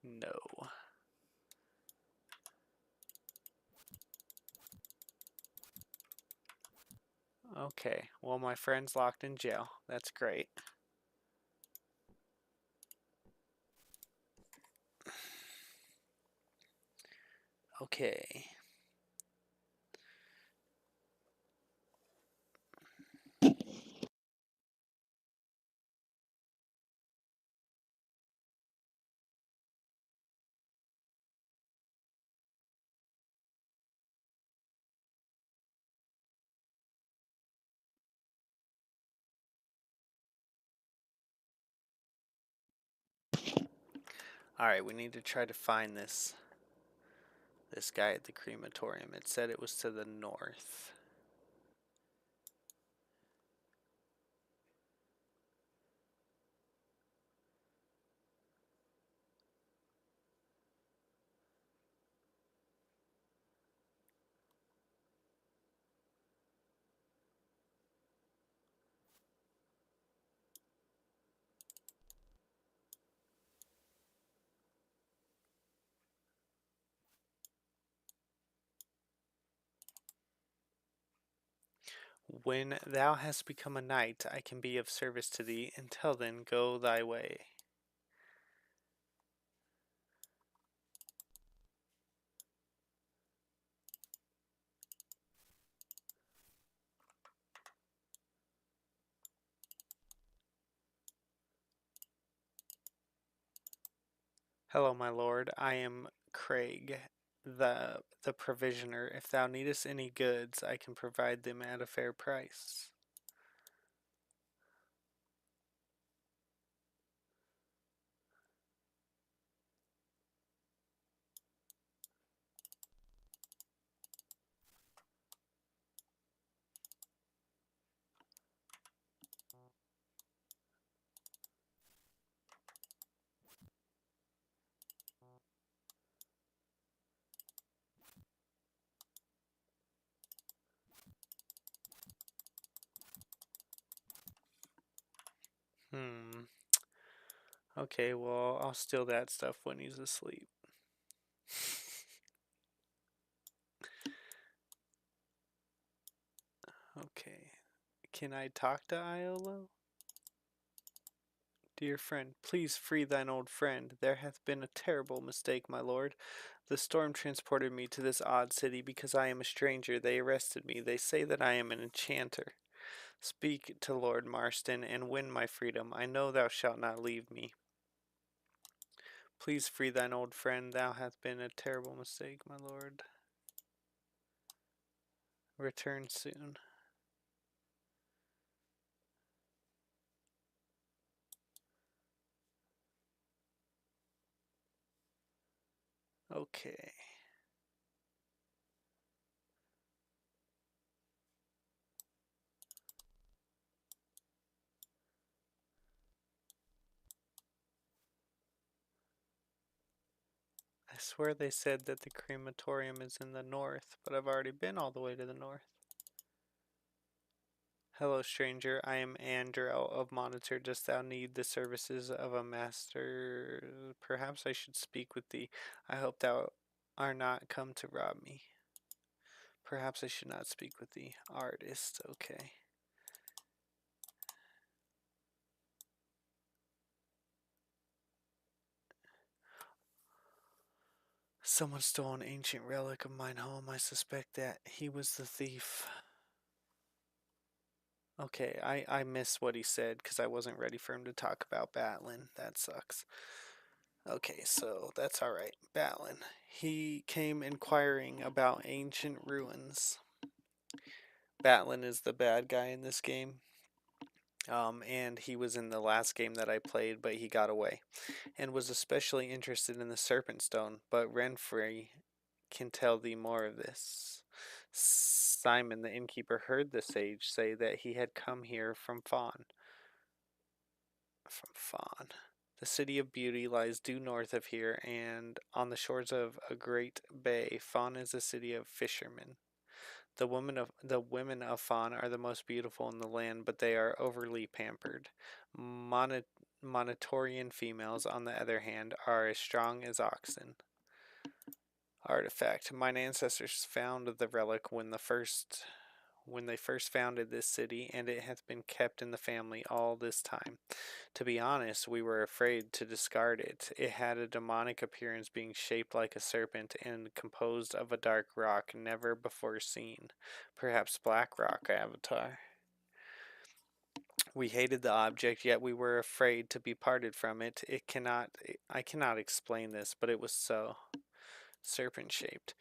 No. Okay, well, my friend's locked in jail. That's great. Okay. Alright, we need to try to find this guy at the crematorium. It said it was to the north. When thou hast become a knight, I can be of service to thee. Until then, go thy way. Hello, my lord. I am Craig, the provisioner. If thou needest any goods, I can provide them at a fair price. Hmm. Okay, well, I'll steal that stuff when he's asleep. Okay. Can I talk to Iolo? Dear friend, please free thine old friend. There hath been a terrible mistake, my lord. The storm transported me to this odd city because I am a stranger. They arrested me. They say that I am an enchanter. Speak to Lord Marston and win my freedom. I know thou shalt not leave me. Please free thine old friend. Thou hath been a terrible mistake, my lord. Return soon. Okay. I swear they said that the crematorium is in the north, but I've already been all the way to the north. Hello, stranger. I am Andrel of Monitor. Dost thou need the services of a master? Perhaps I should speak with thee. I hope thou art not come to rob me. Perhaps I should not speak with thee. Artist, okay. Someone stole an ancient relic of mine home. I suspect that he was the thief. Okay, I missed what he said because I wasn't ready for him to talk about Batlin. That sucks. Okay, so that's alright. Batlin. He came inquiring about ancient ruins. Batlin is the bad guy in this game. And he was in the last game that I played, but he got away. And was especially interested in the Serpent Stone, but Renfrey can tell thee more of this. Simon the innkeeper heard the sage say that he had come here from Fawn. The city of beauty lies due north of here, and on the shores of a great bay. Fawn is a city of fishermen. The women of Fawn are the most beautiful in the land, but they are overly pampered. Monitorian females, on the other hand, are as strong as oxen. Artifact. Mine ancestors found the relic when they first founded this city, and it hath been kept in the family all this time. To be honest, we were afraid to discard it. It had a demonic appearance, being shaped like a serpent and composed of a dark rock never before seen. Perhaps black rock, Avatar. We hated the object, yet we were afraid to be parted from it. I cannot explain this, but it was so. Serpent shaped.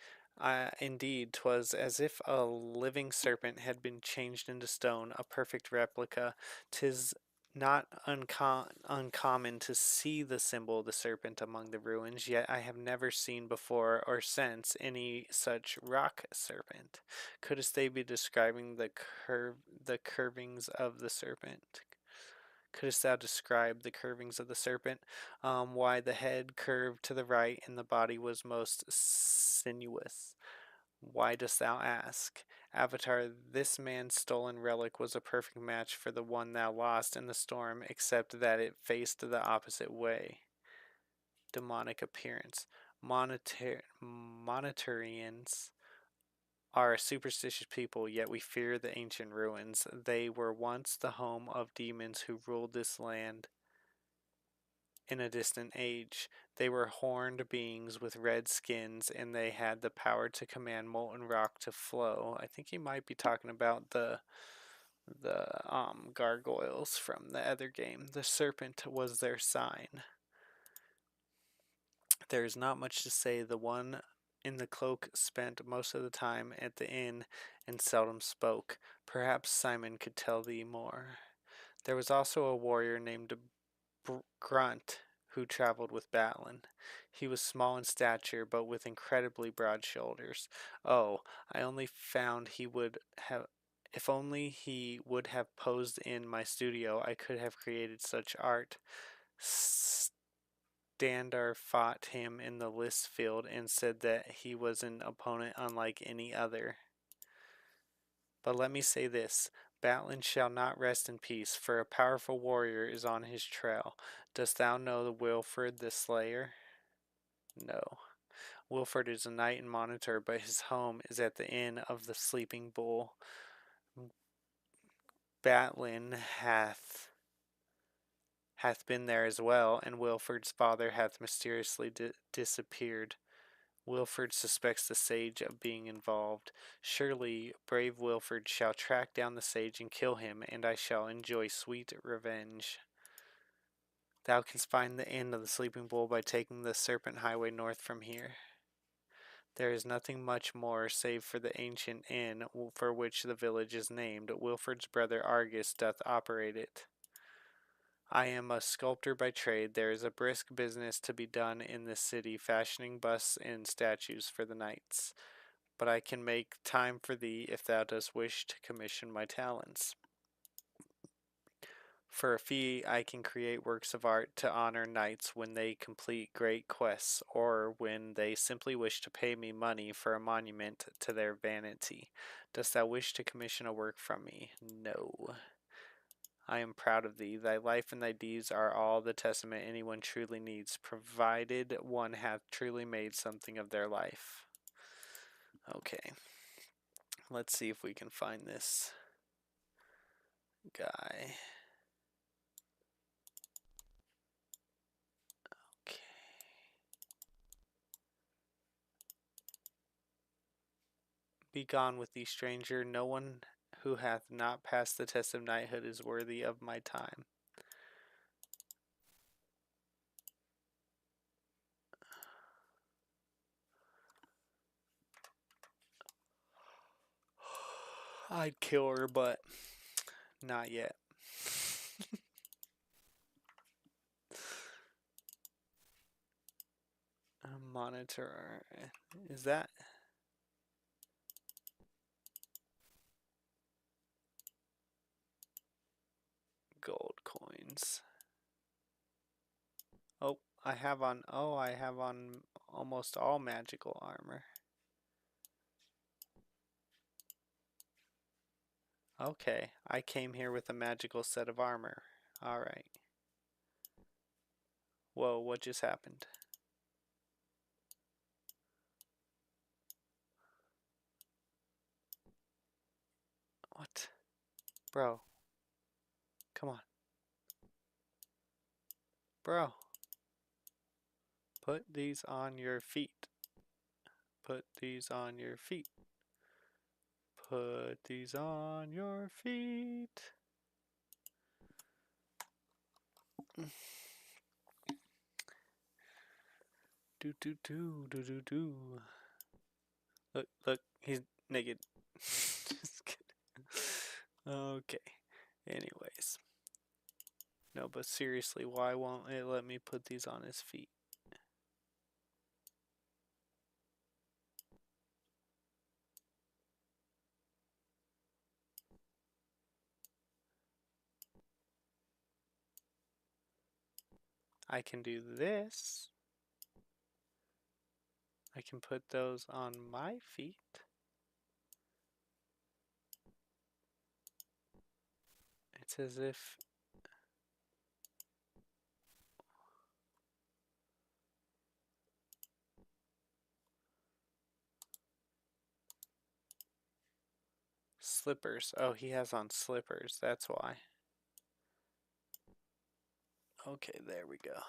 Indeed, 'twas as if a living serpent had been changed into stone, a perfect replica. 'Tis not uncommon to see the symbol of the serpent among the ruins, yet I have never seen before or since any such rock serpent. Couldst they be describing the curvings of the serpent? Couldst thou describe the curvings of the serpent? Why the head curved to the right and the body was most sinuous? Why dost thou ask? Avatar, this man's stolen relic was a perfect match for the one thou lost in the storm, except that it faced the opposite way. Demonic appearance. Monitarians are a superstitious people, yet we fear the ancient ruins. They were once the home of demons who ruled this land in a distant age. They were horned beings with red skins, and they had the power to command molten rock to flow. I think he might be talking about the gargoyles from the other game. The serpent was their sign. There is not much to say. The one in the cloak spent most of the time at the inn and seldom spoke. Perhaps Simon could tell thee more. There was also a warrior named Grunt who traveled with Batlin. He was small in stature, but with incredibly broad shoulders. Oh, I only found he would have. If only he would have posed in my studio, I could have created such art. Standar fought him in the list field and said that he was an opponent unlike any other. But let me say this, Batlin shall not rest in peace, for a powerful warrior is on his trail. Dost thou know the Wilfred the Slayer? No. Wilfred is a knight and monitor, but his home is at the Inn of the Sleeping Bull. Batlin hath been there as well, and Wilford's father hath mysteriously disappeared. Wilford suspects the sage of being involved. Surely brave Wilford shall track down the sage and kill him, and I shall enjoy sweet revenge. Thou canst find the inn of the Sleeping Bull by taking the Serpent Highway north from here. There is nothing much more, save for the ancient inn for which the village is named. Wilford's brother Argus doth operate it. I am a sculptor by trade. There is a brisk business to be done in this city, fashioning busts and statues for the knights. But I can make time for thee if thou dost wish to commission my talents. For a fee I can create works of art to honor knights when they complete great quests, or when they simply wish to pay me money for a monument to their vanity. Dost thou wish to commission a work from me? No. I am proud of thee. Thy life and thy deeds are all the testament anyone truly needs, provided one hath truly made something of their life. Okay. Let's see if we can find this guy. Okay. Be gone with thee, stranger. No one who hath not passed the test of knighthood is worthy of my time. I'd kill her, but not yet. Monitor. Is that? Gold coins. Oh, I have on almost all magical armor. Okay, I came here with a magical set of armor. Alright. Whoa, what just happened? What? Bro. Come on. Bro. Put these on your feet. Put these on your feet. Put these on your feet. Do do do do do do. Look, look, he's naked. Just kidding. Okay. Anyways. No, but seriously, why won't it let me put these on his feet? I can do this. I can put those on my feet. It's as if slippers. Oh, he has on slippers. That's why. Okay, there we go.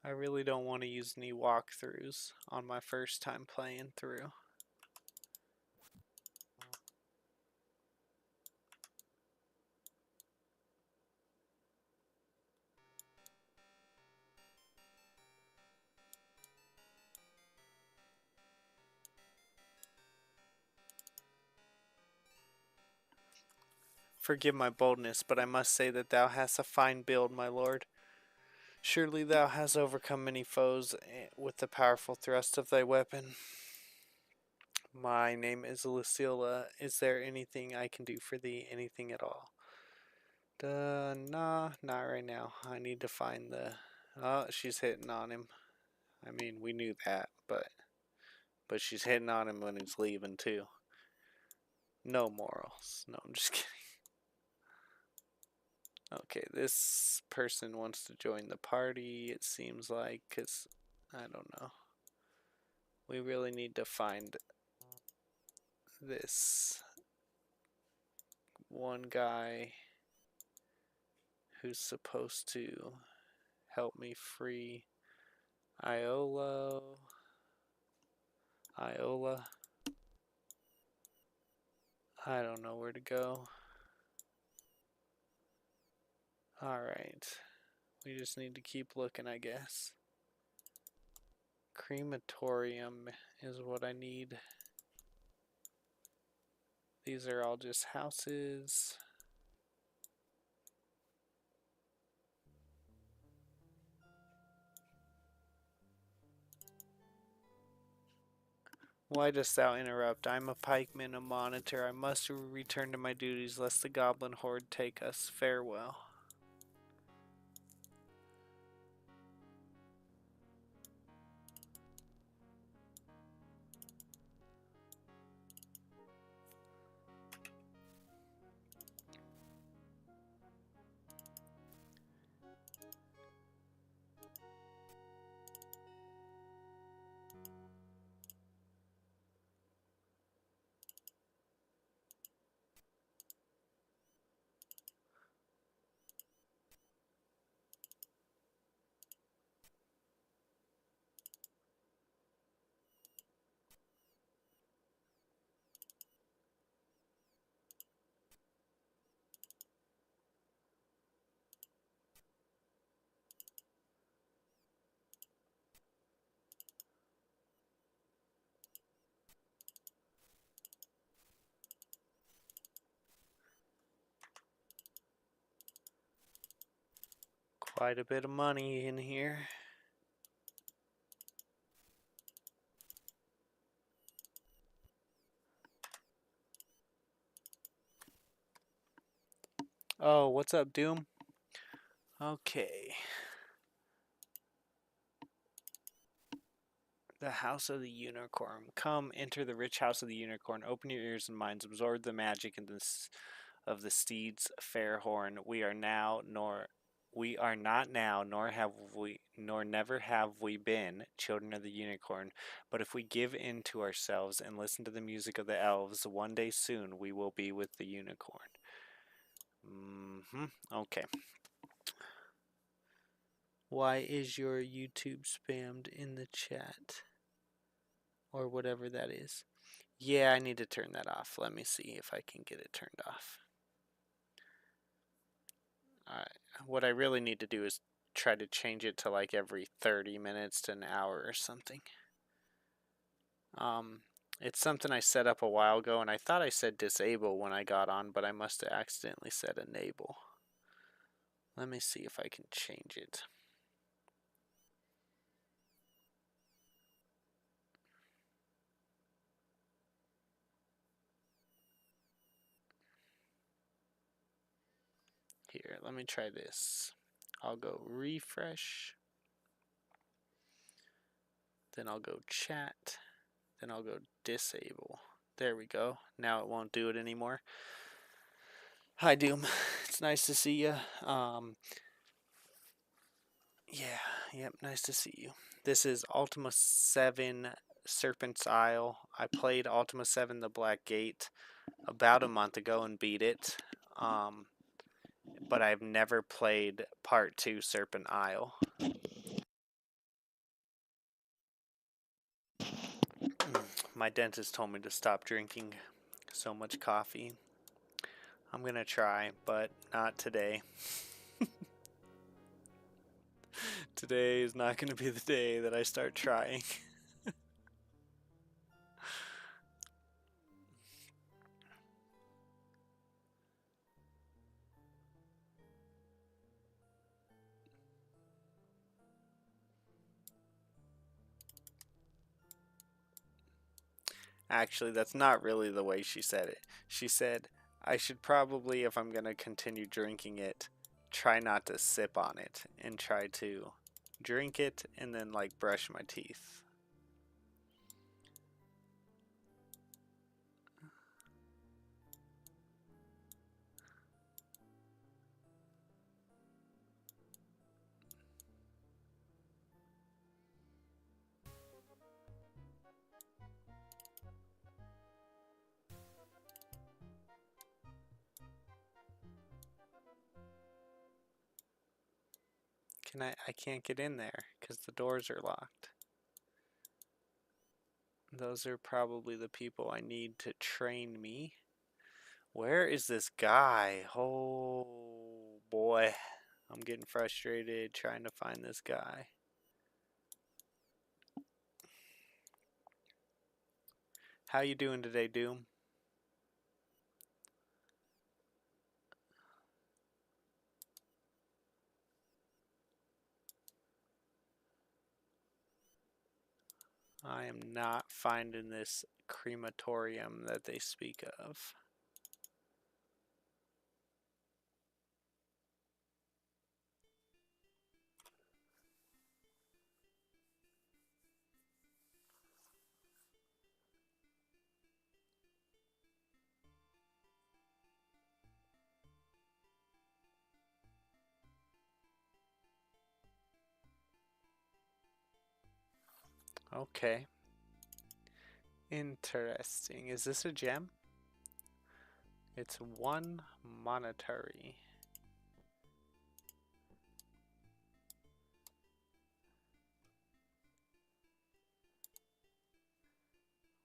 I really don't want to use any walkthroughs on my first time playing through. Forgive my boldness, but I must say that thou hast a fine build, my lord. Surely thou hast overcome many foes with the powerful thrust of thy weapon. My name is Lucilla. Is there anything I can do for thee? Anything at all? Nah, not right now. I need to find the... Oh, she's hitting on him. I mean, we knew that, but she's hitting on him when he's leaving, too. No morals. No, I'm just kidding. Okay, this person wants to join the party, it seems like, because, I don't know. We really need to find this one guy who's supposed to help me free Iola. I don't know where to go. Alright. We just need to keep looking, I guess. Crematorium is what I need. These are all just houses. Why dost thou interrupt? I am a pikeman, a monitor. I must return to my duties, lest the goblin horde take us. Farewell. Quite a bit of money in here. Oh, what's up, Doom? Okay. The House of the Unicorn. Come, enter the rich House of the Unicorn. Open your ears and minds. Absorb the magic in this of the steed's fair horn. We are not now, nor never have we been children of the unicorn. But if we give in to ourselves and listen to the music of the elves, one day soon we will be with the unicorn. Okay. Why is your YouTube spammed in the chat? Or whatever that is. Yeah, I need to turn that off. Let me see if I can get it turned off. Alright, what I really need to do is try to change it to like every 30 minutes to an hour or something. It's something I set up a while ago, and I thought I said disable when I got on, but I must have accidentally said enable. Let me see if I can change it. Here, let me try this. I'll go refresh. Then I'll go chat. Then I'll go disable. There we go. Now it won't do it anymore. Hi, Doom. It's nice to see you. Yep, nice to see you. This is Ultima 7 Serpent's Isle. I played Ultima 7 The Black Gate about a month ago and beat it. But I've never played Part 2 Serpent Isle. My dentist told me to stop drinking so much coffee. I'm gonna try, but not today. Today is not gonna be the day that I start trying. Actually, that's not really the way she said it. She said, I should probably, if I'm going to continue drinking it, try not to sip on it and try to drink it and then like brush my teeth. I can't get in there because the doors are locked. Those are probably the people I need to train me. Where is this guy? Oh boy. I'm getting frustrated trying to find this guy. How you doing today, Doom? I am not finding this crematorium that they speak of. Okay. Interesting. Is this a gem? It's one monetary.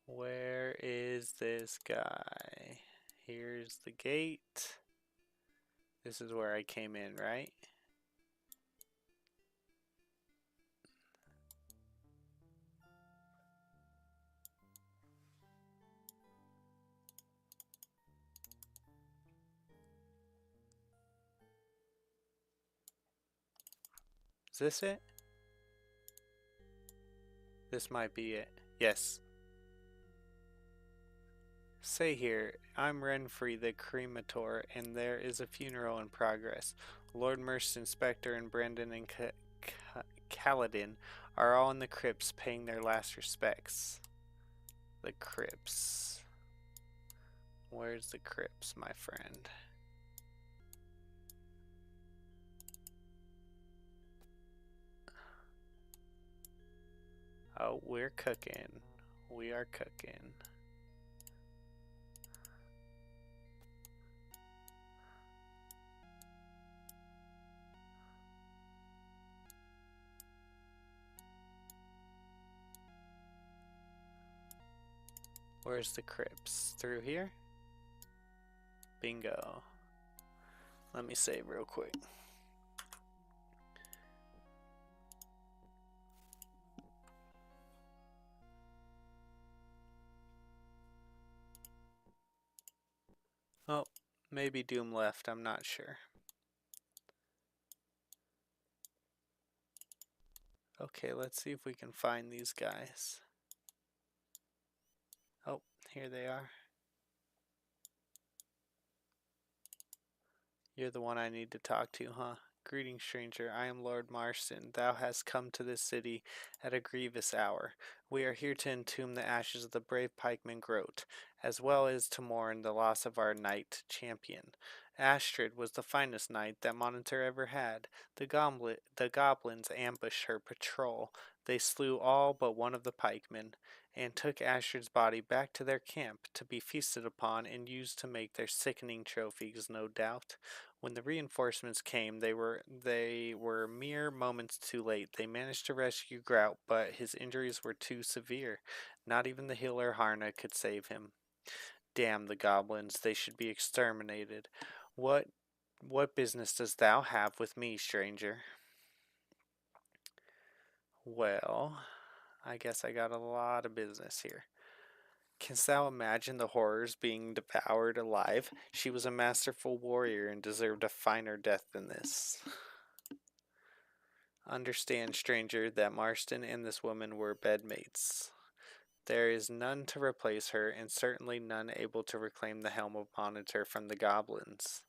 Where is this guy? Here's the gate. This is where I came in, right? Is this it? This might be it. Yes. Say here, I'm Renfrey the cremator, and there is a funeral in progress. Lord Mercer, Inspector, and Brandon and Kaladin are all in the crypts paying their last respects. The crypts. Where's the crypts, my friend? Oh, we're cooking. We are cooking. Where's the crypts? Through here? Bingo. Let me save real quick. Oh, maybe Doom left, I'm not sure. Okay, let's see if we can find these guys. Oh, here they are. You're the one I need to talk to, huh? Greetings, stranger. I am Lord Marston. Thou hast come to this city at a grievous hour. We are here to entomb the ashes of the brave pikeman Groat, as well as to mourn the loss of our knight champion. Astrid was the finest knight that Monitor ever had. The goblins ambushed her patrol. They slew all but one of the pikemen, and took Astrid's body back to their camp to be feasted upon and used to make their sickening trophies, no doubt. When the reinforcements came, they were mere moments too late. They managed to rescue Grout, but his injuries were too severe. Not even the healer Harna could save him. Damn the goblins, they should be exterminated. What business does thou have with me, stranger? Well, I guess I got a lot of business here. Canst thou imagine the horrors being devoured alive? She was a masterful warrior and deserved a finer death than this. Understand, stranger, that Marston and this woman were bedmates. There is none to replace her, and certainly none able to reclaim the helm of Monitor from the goblins.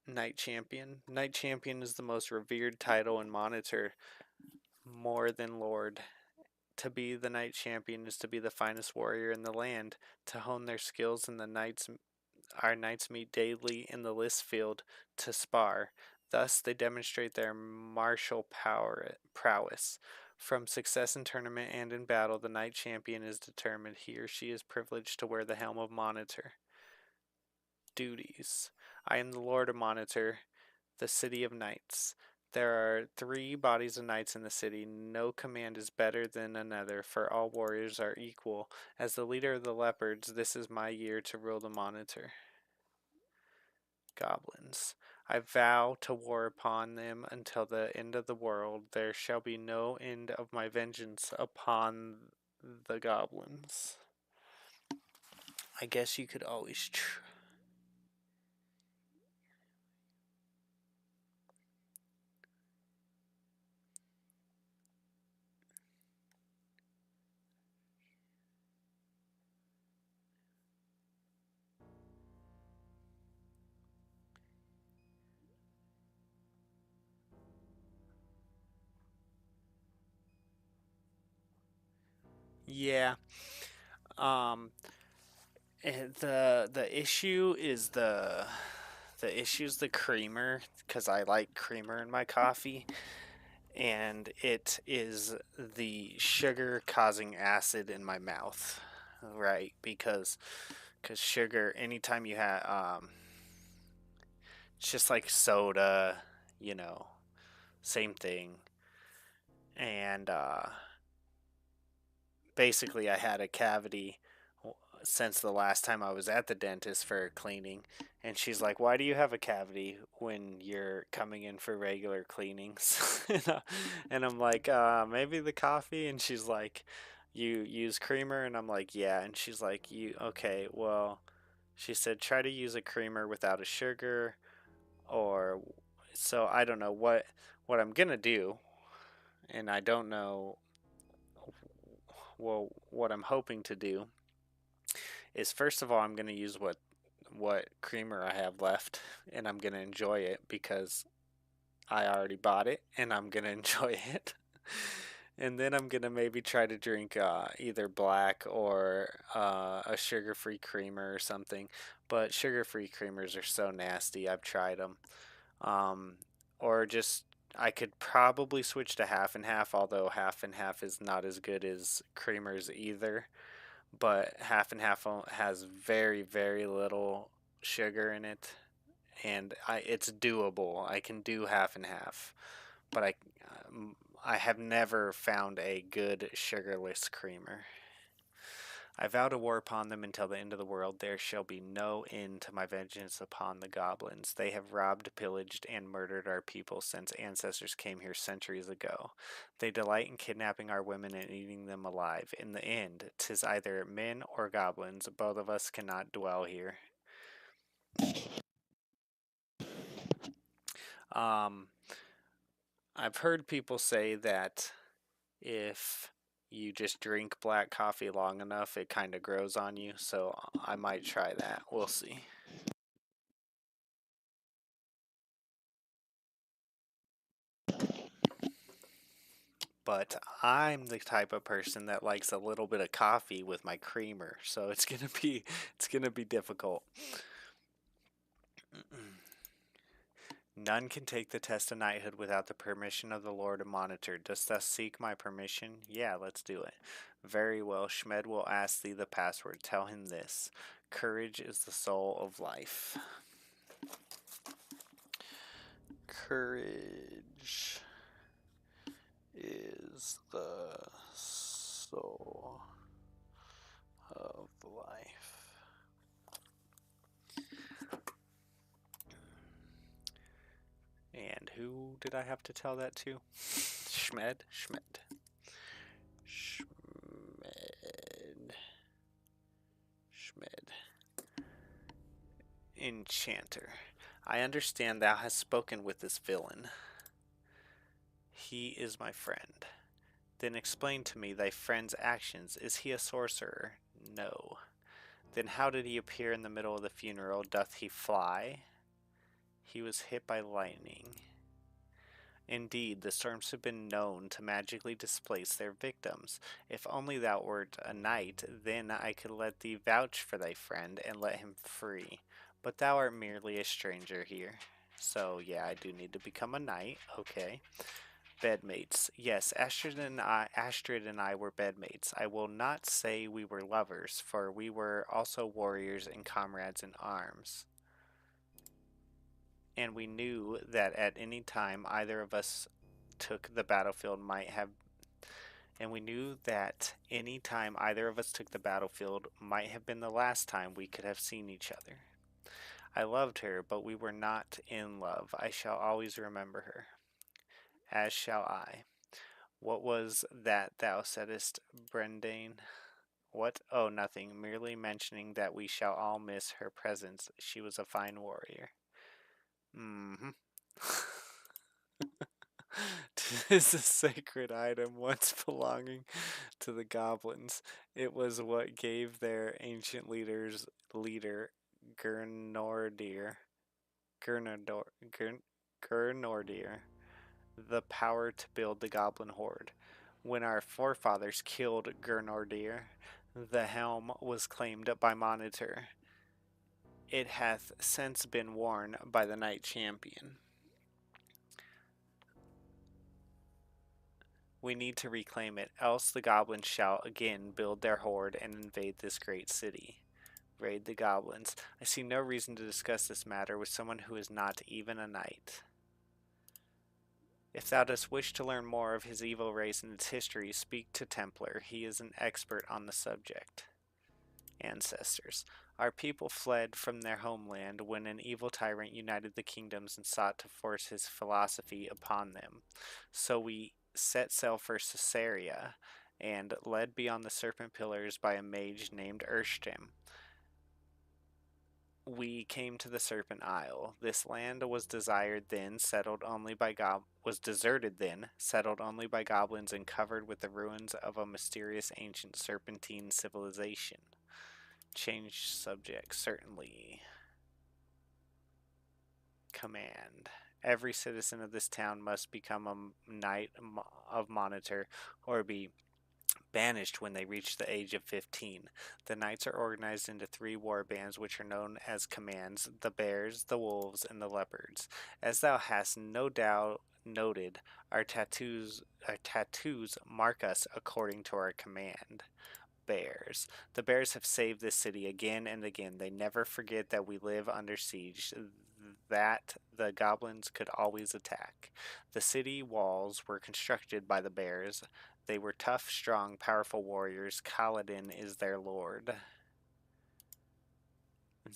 Knight Champion. Knight Champion is the most revered title in Monitor, more than Lord. To be the Knight Champion is to be the finest warrior in the land. To hone their skills, and our knights meet daily in the list field to spar. Thus, they demonstrate their martial prowess. From success in tournament and in battle, the Knight Champion is determined he or she is privileged to wear the helm of Monitor. Duties. I am the Lord of Monitor, the City of Knights. There are 3 bodies of knights in the city. No command is better than another, for all warriors are equal. As the leader of the leopards, this is my year to rule the Monitor. Goblins. I vow to war upon them until the end of the world. There shall be no end of my vengeance upon the goblins. I guess you could always Yeah. Um the issue is the issue's the creamer, because I like creamer in my coffee, and it is the sugar causing acid in my mouth, right? Because sugar, anytime you have it's just like soda, you know, same thing. And basically I had a cavity since the last time I was at the dentist for cleaning, and she's like, "Why do you have a cavity when you're coming in for regular cleanings?" And I'm like, maybe the coffee." And she's like, "You use creamer?" And I'm like, "Yeah." And she's like, "You okay? Well," she said, "try to use a creamer without a sugar, or so I don't know what I'm gonna do, and I don't know. Well, what I'm hoping to do is, first of all, I'm going to use what creamer I have left, and I'm going to enjoy it because I already bought it and I'm going to enjoy it. And then I'm going to maybe try to drink either black or a sugar-free creamer or something. But sugar-free creamers are so nasty. I've tried them. Um, or just, I could probably switch to half and half, although half and half is not as good as creamers either. But half and half has very, very little sugar in it, and it's doable. I can do half and half, but I have never found a good sugarless creamer. I vow to war upon them until the end of the world. There shall be no end to my vengeance upon the goblins. They have robbed, pillaged, and murdered our people since ancestors came here centuries ago. They delight in kidnapping our women and eating them alive. In the end, 'tis either men or goblins. Both of us cannot dwell here. Um, I've heard people say that if you just drink black coffee long enough, it kind of grows on you, so I might try that. We'll see. But I'm the type of person that likes a little bit of coffee with my creamer, so it's gonna be difficult. None can take the test of knighthood without the permission of the Lord of Monitor. Dost thou seek my permission? Yeah, let's do it. Very well, Schmed will ask thee the password. Tell him this. Courage is the soul of life. Courage is the soul of life. And who did I have to tell that to? Schmed? Schmed. Schmed. Schmed. Enchanter. I understand thou hast spoken with this villain. He is my friend. Then explain to me thy friend's actions. Is he a sorcerer? No. Then how did he appear in the middle of the funeral? Doth he fly? He was hit by lightning. Indeed, the storms have been known to magically displace their victims. If only thou wert a knight, then I could let thee vouch for thy friend and let him free. But thou art merely a stranger here. So, yeah, I do need to become a knight. Okay. Bedmates. Yes, Astrid and I were bedmates. I will not say we were lovers, for we were also warriors and comrades in arms. And we knew that at any time either of us took the battlefield might have been the last time we could have seen each other. I loved her, but we were not in love. I shall always remember her. As shall I. What was that thou saidst, Brendan? What? Oh, nothing. Merely mentioning that we shall all miss her presence. She was a fine warrior. Mm-hmm. 'Tis a sacred item once belonging to the goblins. It was what gave their ancient leader, Gurnordir, Gurnordor, Gurnordir, the power to build the goblin horde. When our forefathers killed Gurnordir, the helm was claimed by Monitor. It hath since been worn by the Knight Champion. We need to reclaim it, else the goblins shall again build their horde and invade this great city. Raid the goblins. I see no reason to discuss this matter with someone who is not even a knight. If thou dost wish to learn more of his evil race and its history, speak to Templar. He is an expert on the subject. Ancestors. Our people fled from their homeland when an evil tyrant united the kingdoms and sought to force his philosophy upon them. So we set sail for Caesarea, and led beyond the Serpent Pillars by a mage named Urstim, we came to the Serpent Isle. This land was deserted then, settled only by goblins, and covered with the ruins of a mysterious ancient serpentine civilization. Change subject, certainly. Command. Every citizen of this town must become a knight of Monitor or be banished when they reach the age of 15. The knights are organized into 3 war bands which are known as commands: the bears, the wolves, and the leopards. As thou hast no doubt noted, our tattoos mark us according to our command. Bears. The bears have saved this city again and again. They never forget that we live under siege, that the goblins could always attack. The city walls were constructed by the bears. They were tough, strong, powerful warriors. Kaladin is their lord.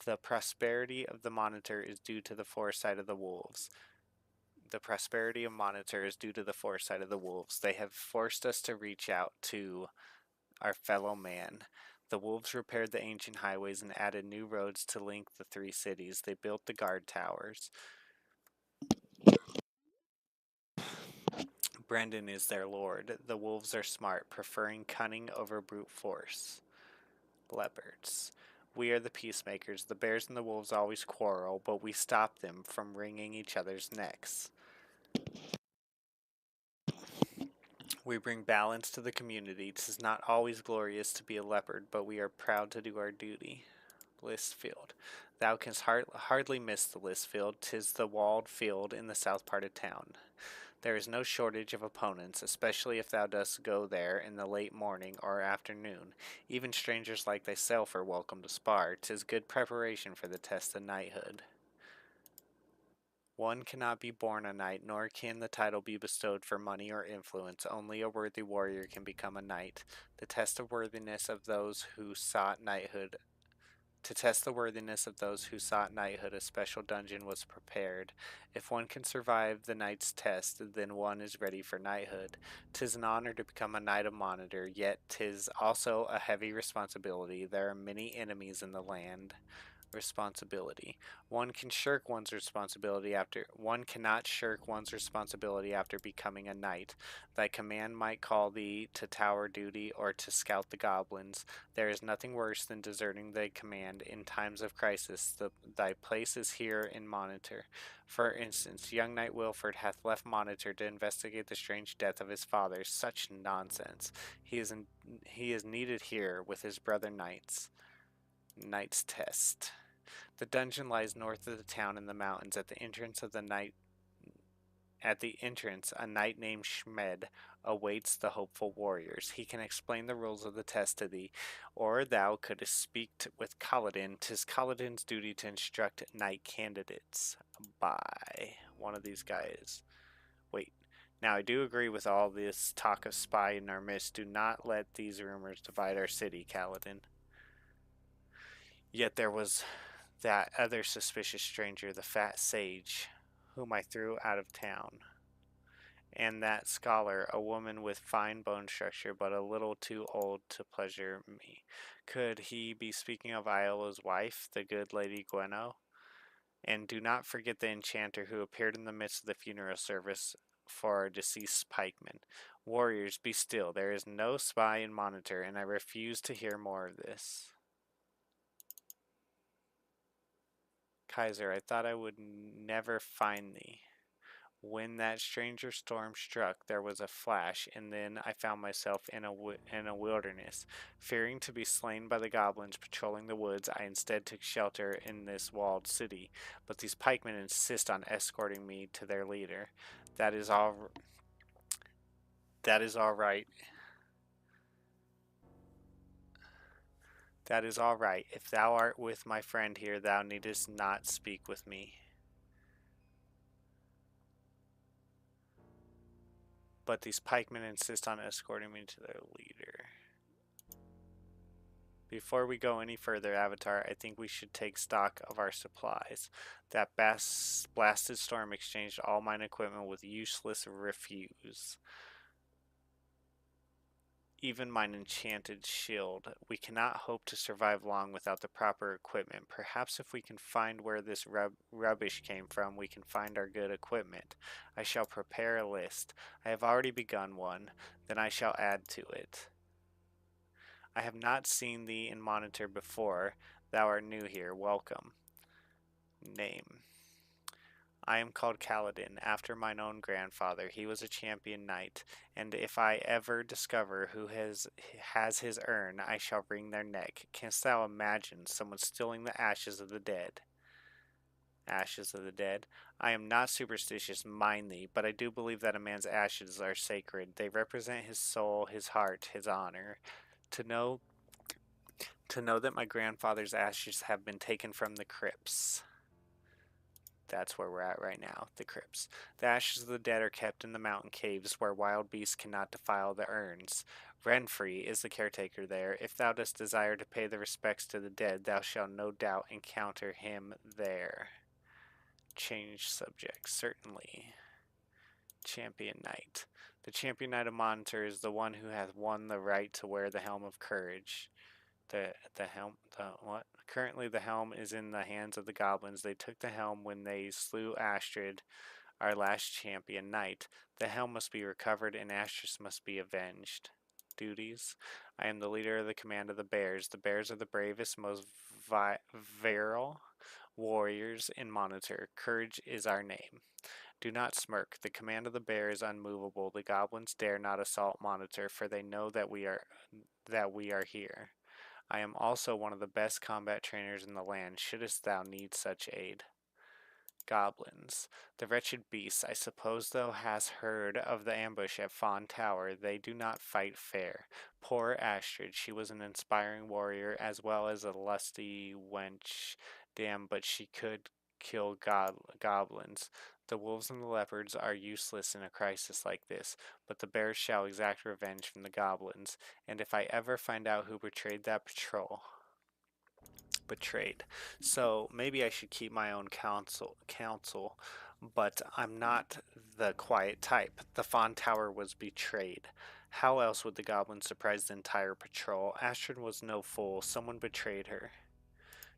The prosperity of the Monitor is due to the foresight of the wolves. The prosperity of Monitor is due to the foresight of the wolves. They have forced us to reach out to our fellow man. The wolves repaired the ancient highways and added new roads to link the 3 cities. They built the guard towers. Brendan is their lord. The wolves are smart, preferring cunning over brute force. Leopards. We are the peacemakers. The bears and the wolves always quarrel, but we stop them from wringing each other's necks. We bring balance to the community. 'Tis not always glorious to be a leopard, but we are proud to do our duty. Listfield. Thou canst hardly miss the Listfield. 'Tis the walled field in the south part of town. There is no shortage of opponents, especially if thou dost go there in the late morning or afternoon. Even strangers like thyself are welcome to spar. 'Tis good preparation for the test of knighthood. One cannot be born a knight, nor can the title be bestowed for money or influence. Only a worthy warrior can become a knight. The test of worthiness of those who sought knighthood To test the worthiness of those who sought knighthood, a special dungeon was prepared. If one can survive the knight's test, then one is ready for knighthood. 'Tis an honor to become a knight of Monitor, yet 'tis also a heavy responsibility. There are many enemies in the land. responsibility. One cannot shirk one's responsibility after becoming a knight. Thy command might call thee to tower duty or to scout the goblins. There is nothing worse than deserting thy command in times of crisis. Thy place is here in Monitor. For instance, young knight Wilford hath left Monitor to investigate the strange death of his father. Such nonsense. He is needed here with his brother knights. Knight's Test. The dungeon lies north of the town in the mountains. At the entrance, a knight named Schmed awaits the hopeful warriors. He can explain the rules of the test to thee, or thou couldst speak with Kaladin. 'Tis Kaladin's duty to instruct knight candidates. By one of these guys. Wait. Now, I do agree with all this talk of spy in our midst. Do not let these rumors divide our city, Kaladin. Yet there was that other suspicious stranger, the fat sage, whom I threw out of town, and that scholar, a woman with fine bone structure, but a little too old to pleasure me. Could he be speaking of Iola's wife, the good Lady Gweno? And do not forget the enchanter who appeared in the midst of the funeral service for our deceased pikeman. Warriors, be still. There is no spy in Monitor, and I refuse to hear more of this. Kaiser, I thought I would never find thee. When that stranger storm struck, there was a flash, and then I found myself in a wilderness. Fearing to be slain by the goblins patrolling the woods, I instead took shelter in this walled city. But these pikemen insist on escorting me to their leader. That is all right. That is all right. If thou art with my friend here, thou needest not speak with me. But these pikemen insist on escorting me to their leader. Before we go any further, Avatar, I think we should take stock of our supplies. That blasted storm exchanged all mine equipment with useless refuse. Even mine enchanted shield. We cannot hope to survive long without the proper equipment. Perhaps if we can find where this rubbish came from, we can find our good equipment. I shall prepare a list. I have already begun one. Then I shall add to it. I have not seen thee in Monitor before. Thou art new here. Welcome. Name. I am called Kaladin, after mine own grandfather. He was a champion knight, and if I ever discover who has his urn, I shall wring their neck. Canst thou imagine someone stealing the ashes of the dead? Ashes of the dead? I am not superstitious, mind thee, but I do believe that a man's ashes are sacred. They represent his soul, his heart, his honor. To know that my grandfather's ashes have been taken from the crypts. That's where we're at right now, the crypts. The ashes of the dead are kept in the mountain caves where wild beasts cannot defile the urns. Renfrey is the caretaker there. If thou dost desire to pay the respects to the dead, thou shalt no doubt encounter him there. Change subject, certainly. Champion Knight. The Champion Knight of Monitor is the one who hath won the right to wear the helm of courage. Currently the helm is in the hands of the goblins. They took the helm when they slew Astrid, our last champion knight. The helm must be recovered and Astrid must be avenged. Duties. I am the leader of the command of the bears. The bears are the bravest, most virile warriors in Monitor. Courage is our name. Do not smirk. The command of the bear is unmovable. The goblins dare not assault Monitor, for they know that we are here. I am also one of the best combat trainers in the land, shouldst thou need such aid. Goblins. The wretched beasts, I suppose thou hast heard of the ambush at Fawn Tower. They do not fight fair. Poor Astrid, she was an inspiring warrior as well as a lusty wench. Damn, but she could kill goblins. The wolves and the leopards are useless in a crisis like this, but the bears shall exact revenge from the goblins, and if I ever find out who betrayed that patrol. Betrayed. So maybe I should keep my own counsel, but I'm not the quiet type. The Fawn Tower was betrayed. How else would the goblins surprise the entire patrol? Astrid was no fool. Someone betrayed her.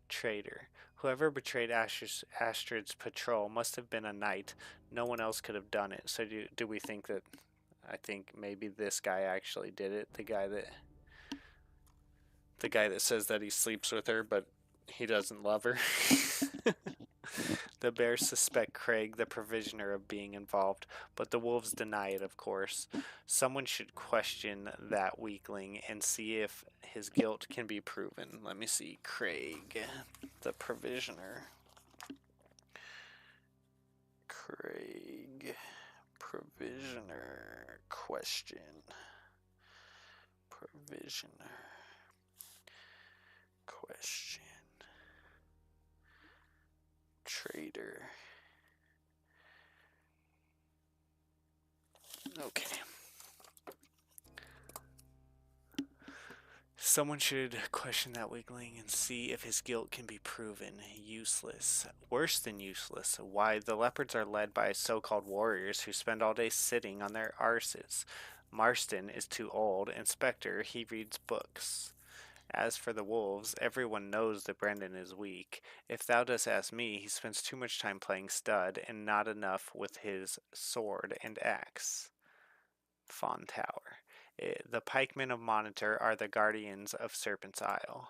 Traitor. Whoever betrayed Astrid's patrol must have been a knight. No one else could have done it. So do we think that... I think maybe this guy actually did it. The guy that says that he sleeps with her, but he doesn't love her. The bears suspect Craig, the provisioner, of being involved, but the wolves deny it, of course. Someone should question that weakling and see if his guilt can be proven. Let me see. Craig, the provisioner. Craig, provisioner, question. Provisioner, question. Traitor. Okay. Someone should question that weakling and see if his guilt can be proven. Useless. Worse than useless. Why, the leopards are led by so-called warriors who spend all day sitting on their arses. Marston is too old. Inspector, he reads books. As for the wolves, everyone knows that Brendan is weak. If thou dost ask me, he spends too much time playing stud and not enough with his sword and axe. Fawn Tower. The pikemen of Monitor are the guardians of Serpent's Isle.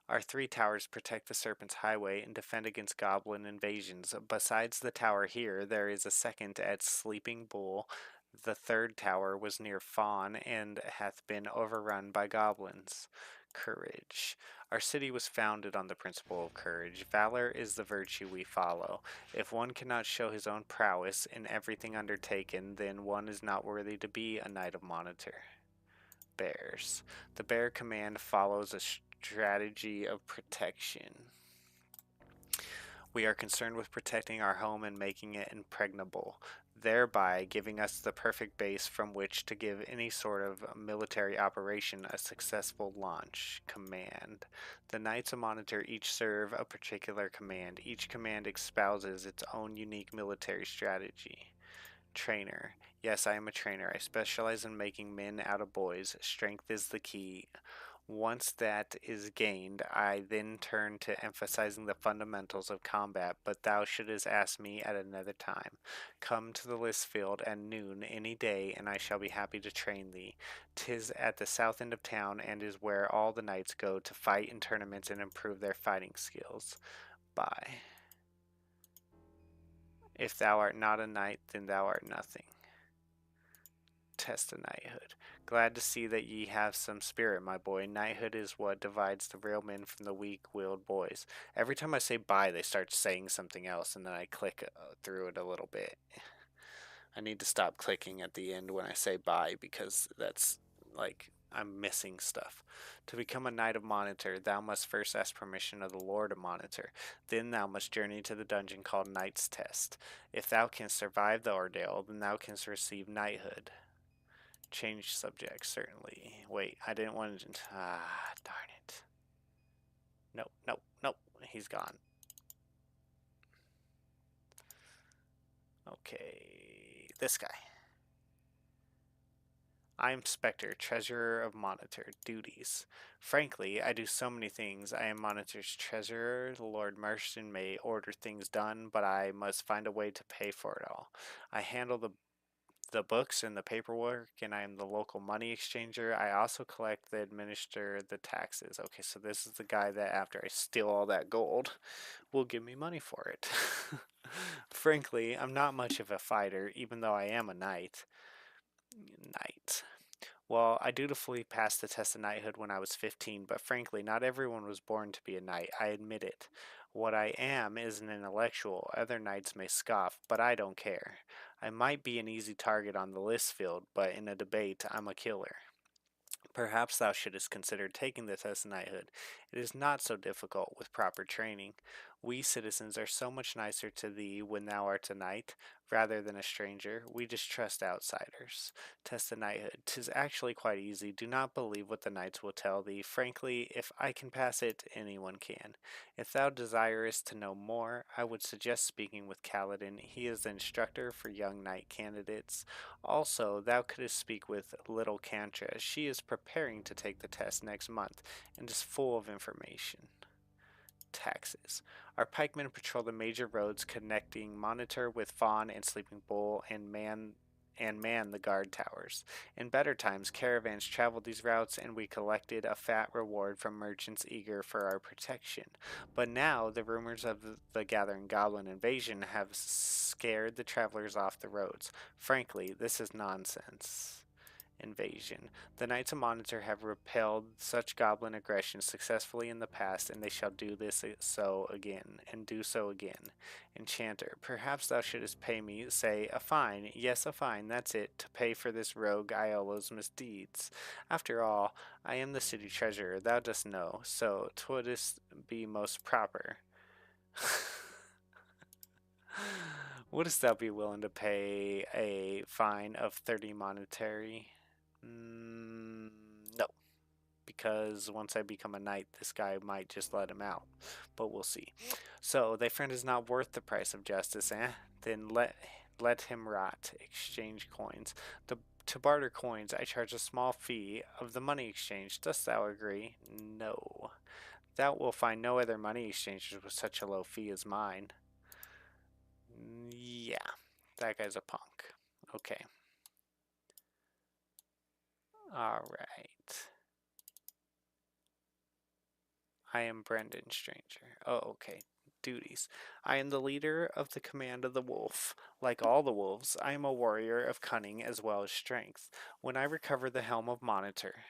Our 3 towers protect the Serpent's Highway and defend against goblin invasions. Besides the tower here, there is a second at Sleeping Bull. The 3rd tower was near Fawn and hath been overrun by goblins. Courage. Our city was founded on the principle of courage. Valor is the virtue we follow. If one cannot show his own prowess in everything undertaken, then one is not worthy to be a Knight of Monitor. Bears. The bear command follows a strategy of protection. We are concerned with protecting our home and making it impregnable, thereby giving us the perfect base from which to give any sort of military operation a successful launch. Command. The Knights of Monitor each serve a particular command. Each command espouses its own unique military strategy. Trainer. Yes, I am a trainer. I specialize in making men out of boys. Strength is the key. Once that is gained, I then turn to emphasizing the fundamentals of combat, but thou shouldst ask me at another time. Come to the list field at noon any day, and I shall be happy to train thee. 'Tis at the south end of town, and is where all the knights go to fight in tournaments and improve their fighting skills. Bye. If thou art not a knight, then thou art nothing. Test of knighthood. Glad to see that ye have some spirit, my boy. Knighthood is what divides the real men from the weak-willed boys. Every time I say bye, they start saying something else, and then I click through it a little bit. I need to stop clicking at the end when I say bye, because that's like I'm missing stuff. To become a Knight of Monitor, thou must first ask permission of the Lord of Monitor. Then thou must journey to the dungeon called Knight's Test. If thou canst survive the ordeal, then thou canst receive knighthood. Change subject, certainly. Wait, I didn't want to... darn it. Nope, nope, nope. He's gone. Okay, this guy. I am Spectre, Treasurer of Monitor. Duties. Frankly, I do so many things. I am Monitor's treasurer. The Lord Marston may order things done, but I must find a way to pay for it all. I handle the books and the paperwork, and I am the local money exchanger. I also collect and administer the taxes. Okay, so this is the guy that after I steal all that gold will give me money for it. Frankly, I'm not much of a fighter, even though I am a knight. Well, I dutifully passed the test of knighthood when I was 15, but frankly, not everyone was born to be a knight. I admit it. What I am is an intellectual. Other knights may scoff, but I don't care. I might be an easy target on the list field, but in a debate, I'm a killer. Perhaps thou shouldst consider taking the test of knighthood. It is not so difficult with proper training. We citizens are so much nicer to thee when thou art a knight, rather than a stranger. We distrust outsiders. Test of knighthood. 'Tis actually quite easy. Do not believe what the knights will tell thee. Frankly, if I can pass it, anyone can. If thou desirest to know more, I would suggest speaking with Kaladin. He is the instructor for young knight candidates. Also, thou couldst speak with little Cantra. She is preparing to take the test next month, and is full of information. taxes. Our pikemen patrol the major roads connecting Monitor with Fawn and Sleeping Bull and man the guard towers. In better times, caravans traveled these routes and we collected a fat reward from merchants eager for our protection. But now, the rumors of the gathering goblin invasion have scared the travelers off the roads. Frankly, this is nonsense. Invasion. The Knights of Monitor have repelled such goblin aggression successfully in the past, and they shall do this so again, and do so again. Enchanter, perhaps thou shouldst pay me, say, a fine, yes, a fine, that's it, to pay for this rogue Iola's misdeeds. After all, I am the city treasurer, thou dost know, so 'twouldst be most proper. Wouldst thou be willing to pay a fine of 30 monetary? No, because once I become a knight, this guy might just let him out, but we'll see. So, thy friend is not worth the price of justice, eh? Then let him rot. Exchange coins. To barter coins, I charge a small fee of the money exchange. Dost thou agree? No. Thou wilt find no other money exchangers with such a low fee as mine. Yeah, that guy's a punk. Okay. Alright. I am Brendan Stranger. Oh, okay. Duties. I am the leader of the command of the wolf. Like all the wolves, I am a warrior of cunning as well as strength. When I recover the helm of Monitor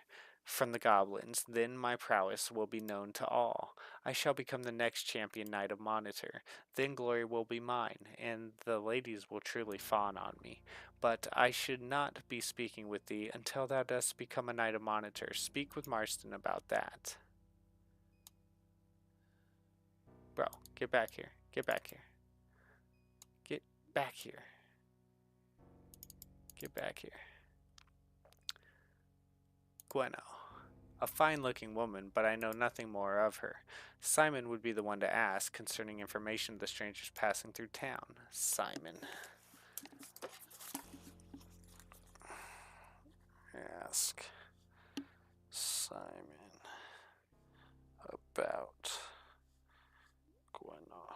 from the goblins, then my prowess will be known to all. I shall become the next champion knight of Monitor. Then glory will be mine, and the ladies will truly fawn on me. But I should not be speaking with thee until thou dost become a knight of Monitor. Speak with Marston about that. Bro, get back here. Get back here. Get back here. Get back here. Gweno. A fine-looking woman, but I know nothing more of her. Simon would be the one to ask concerning information of the strangers passing through town. Simon. Ask Simon about Gweno,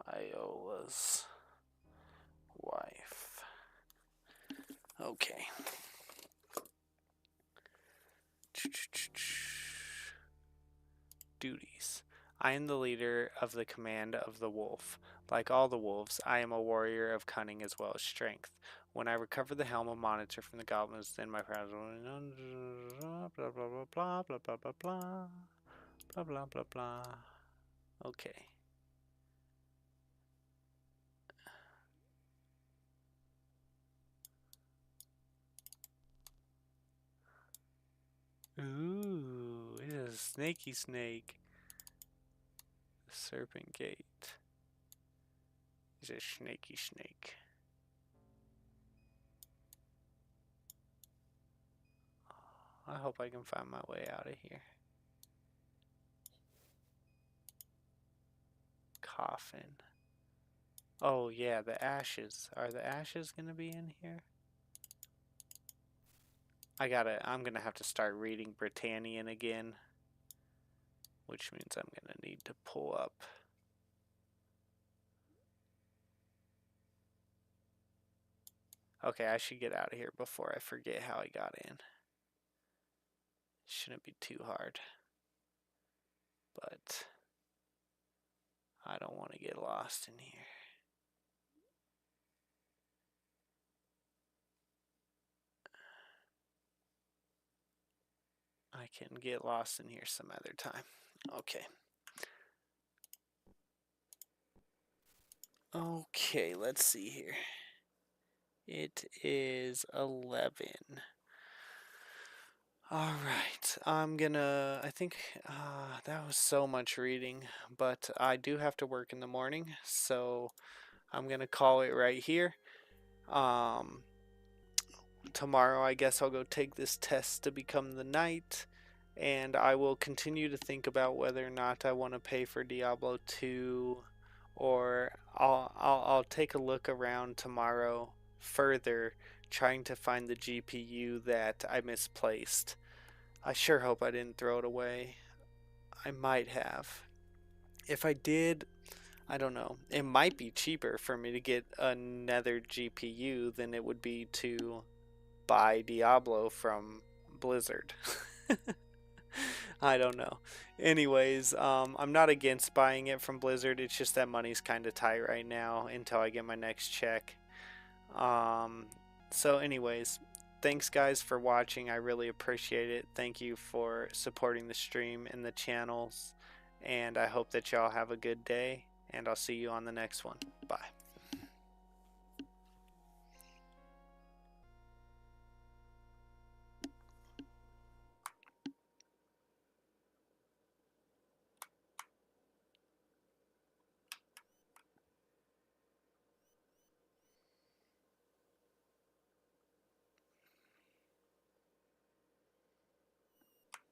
Iola's wife. Okay. Duties. I am the leader of the command of the wolf. Like all the wolves, I am a warrior of cunning as well as strength. When I recover the helm of Monitor from the goblins, then my prowess will blah blah blah blah blah blah blah blah blah blah blah blah. Okay. Ooh, it is a snaky snake. The Serpent Gate. He's a snaky snake. I hope I can find my way out of here. Coffin. Oh yeah, the ashes. Are the ashes gonna be in here? I'm gonna have to start reading Britannian again, which means I'm gonna need to pull up. Okay, I should get out of here before I forget how I got in. Shouldn't be too hard, but I don't want to get lost in here. I can get lost in here some other time. Okay. Okay, let's see here. It is 11. Alright, I think that was so much reading, but I do have to work in the morning, so I'm gonna call it right here. Tomorrow I guess I'll go take this test to become the knight, and I will continue to think about whether or not I want to pay for Diablo 2, or I'll take a look around tomorrow further, trying to find the GPU that I misplaced. I sure hope I didn't throw it away. I might have. If I did, I don't know. It might be cheaper for me to get another GPU than it would be to buy Diablo from Blizzard. I don't know. Anyways, I'm not against buying it from Blizzard. It's just that money's kind of tight right now until I get my next check. Um, so anyways, thanks guys for watching. I really appreciate it. Thank you for supporting the stream and the channels. And I hope that y'all have a good day. And I'll see you on the next one. Bye.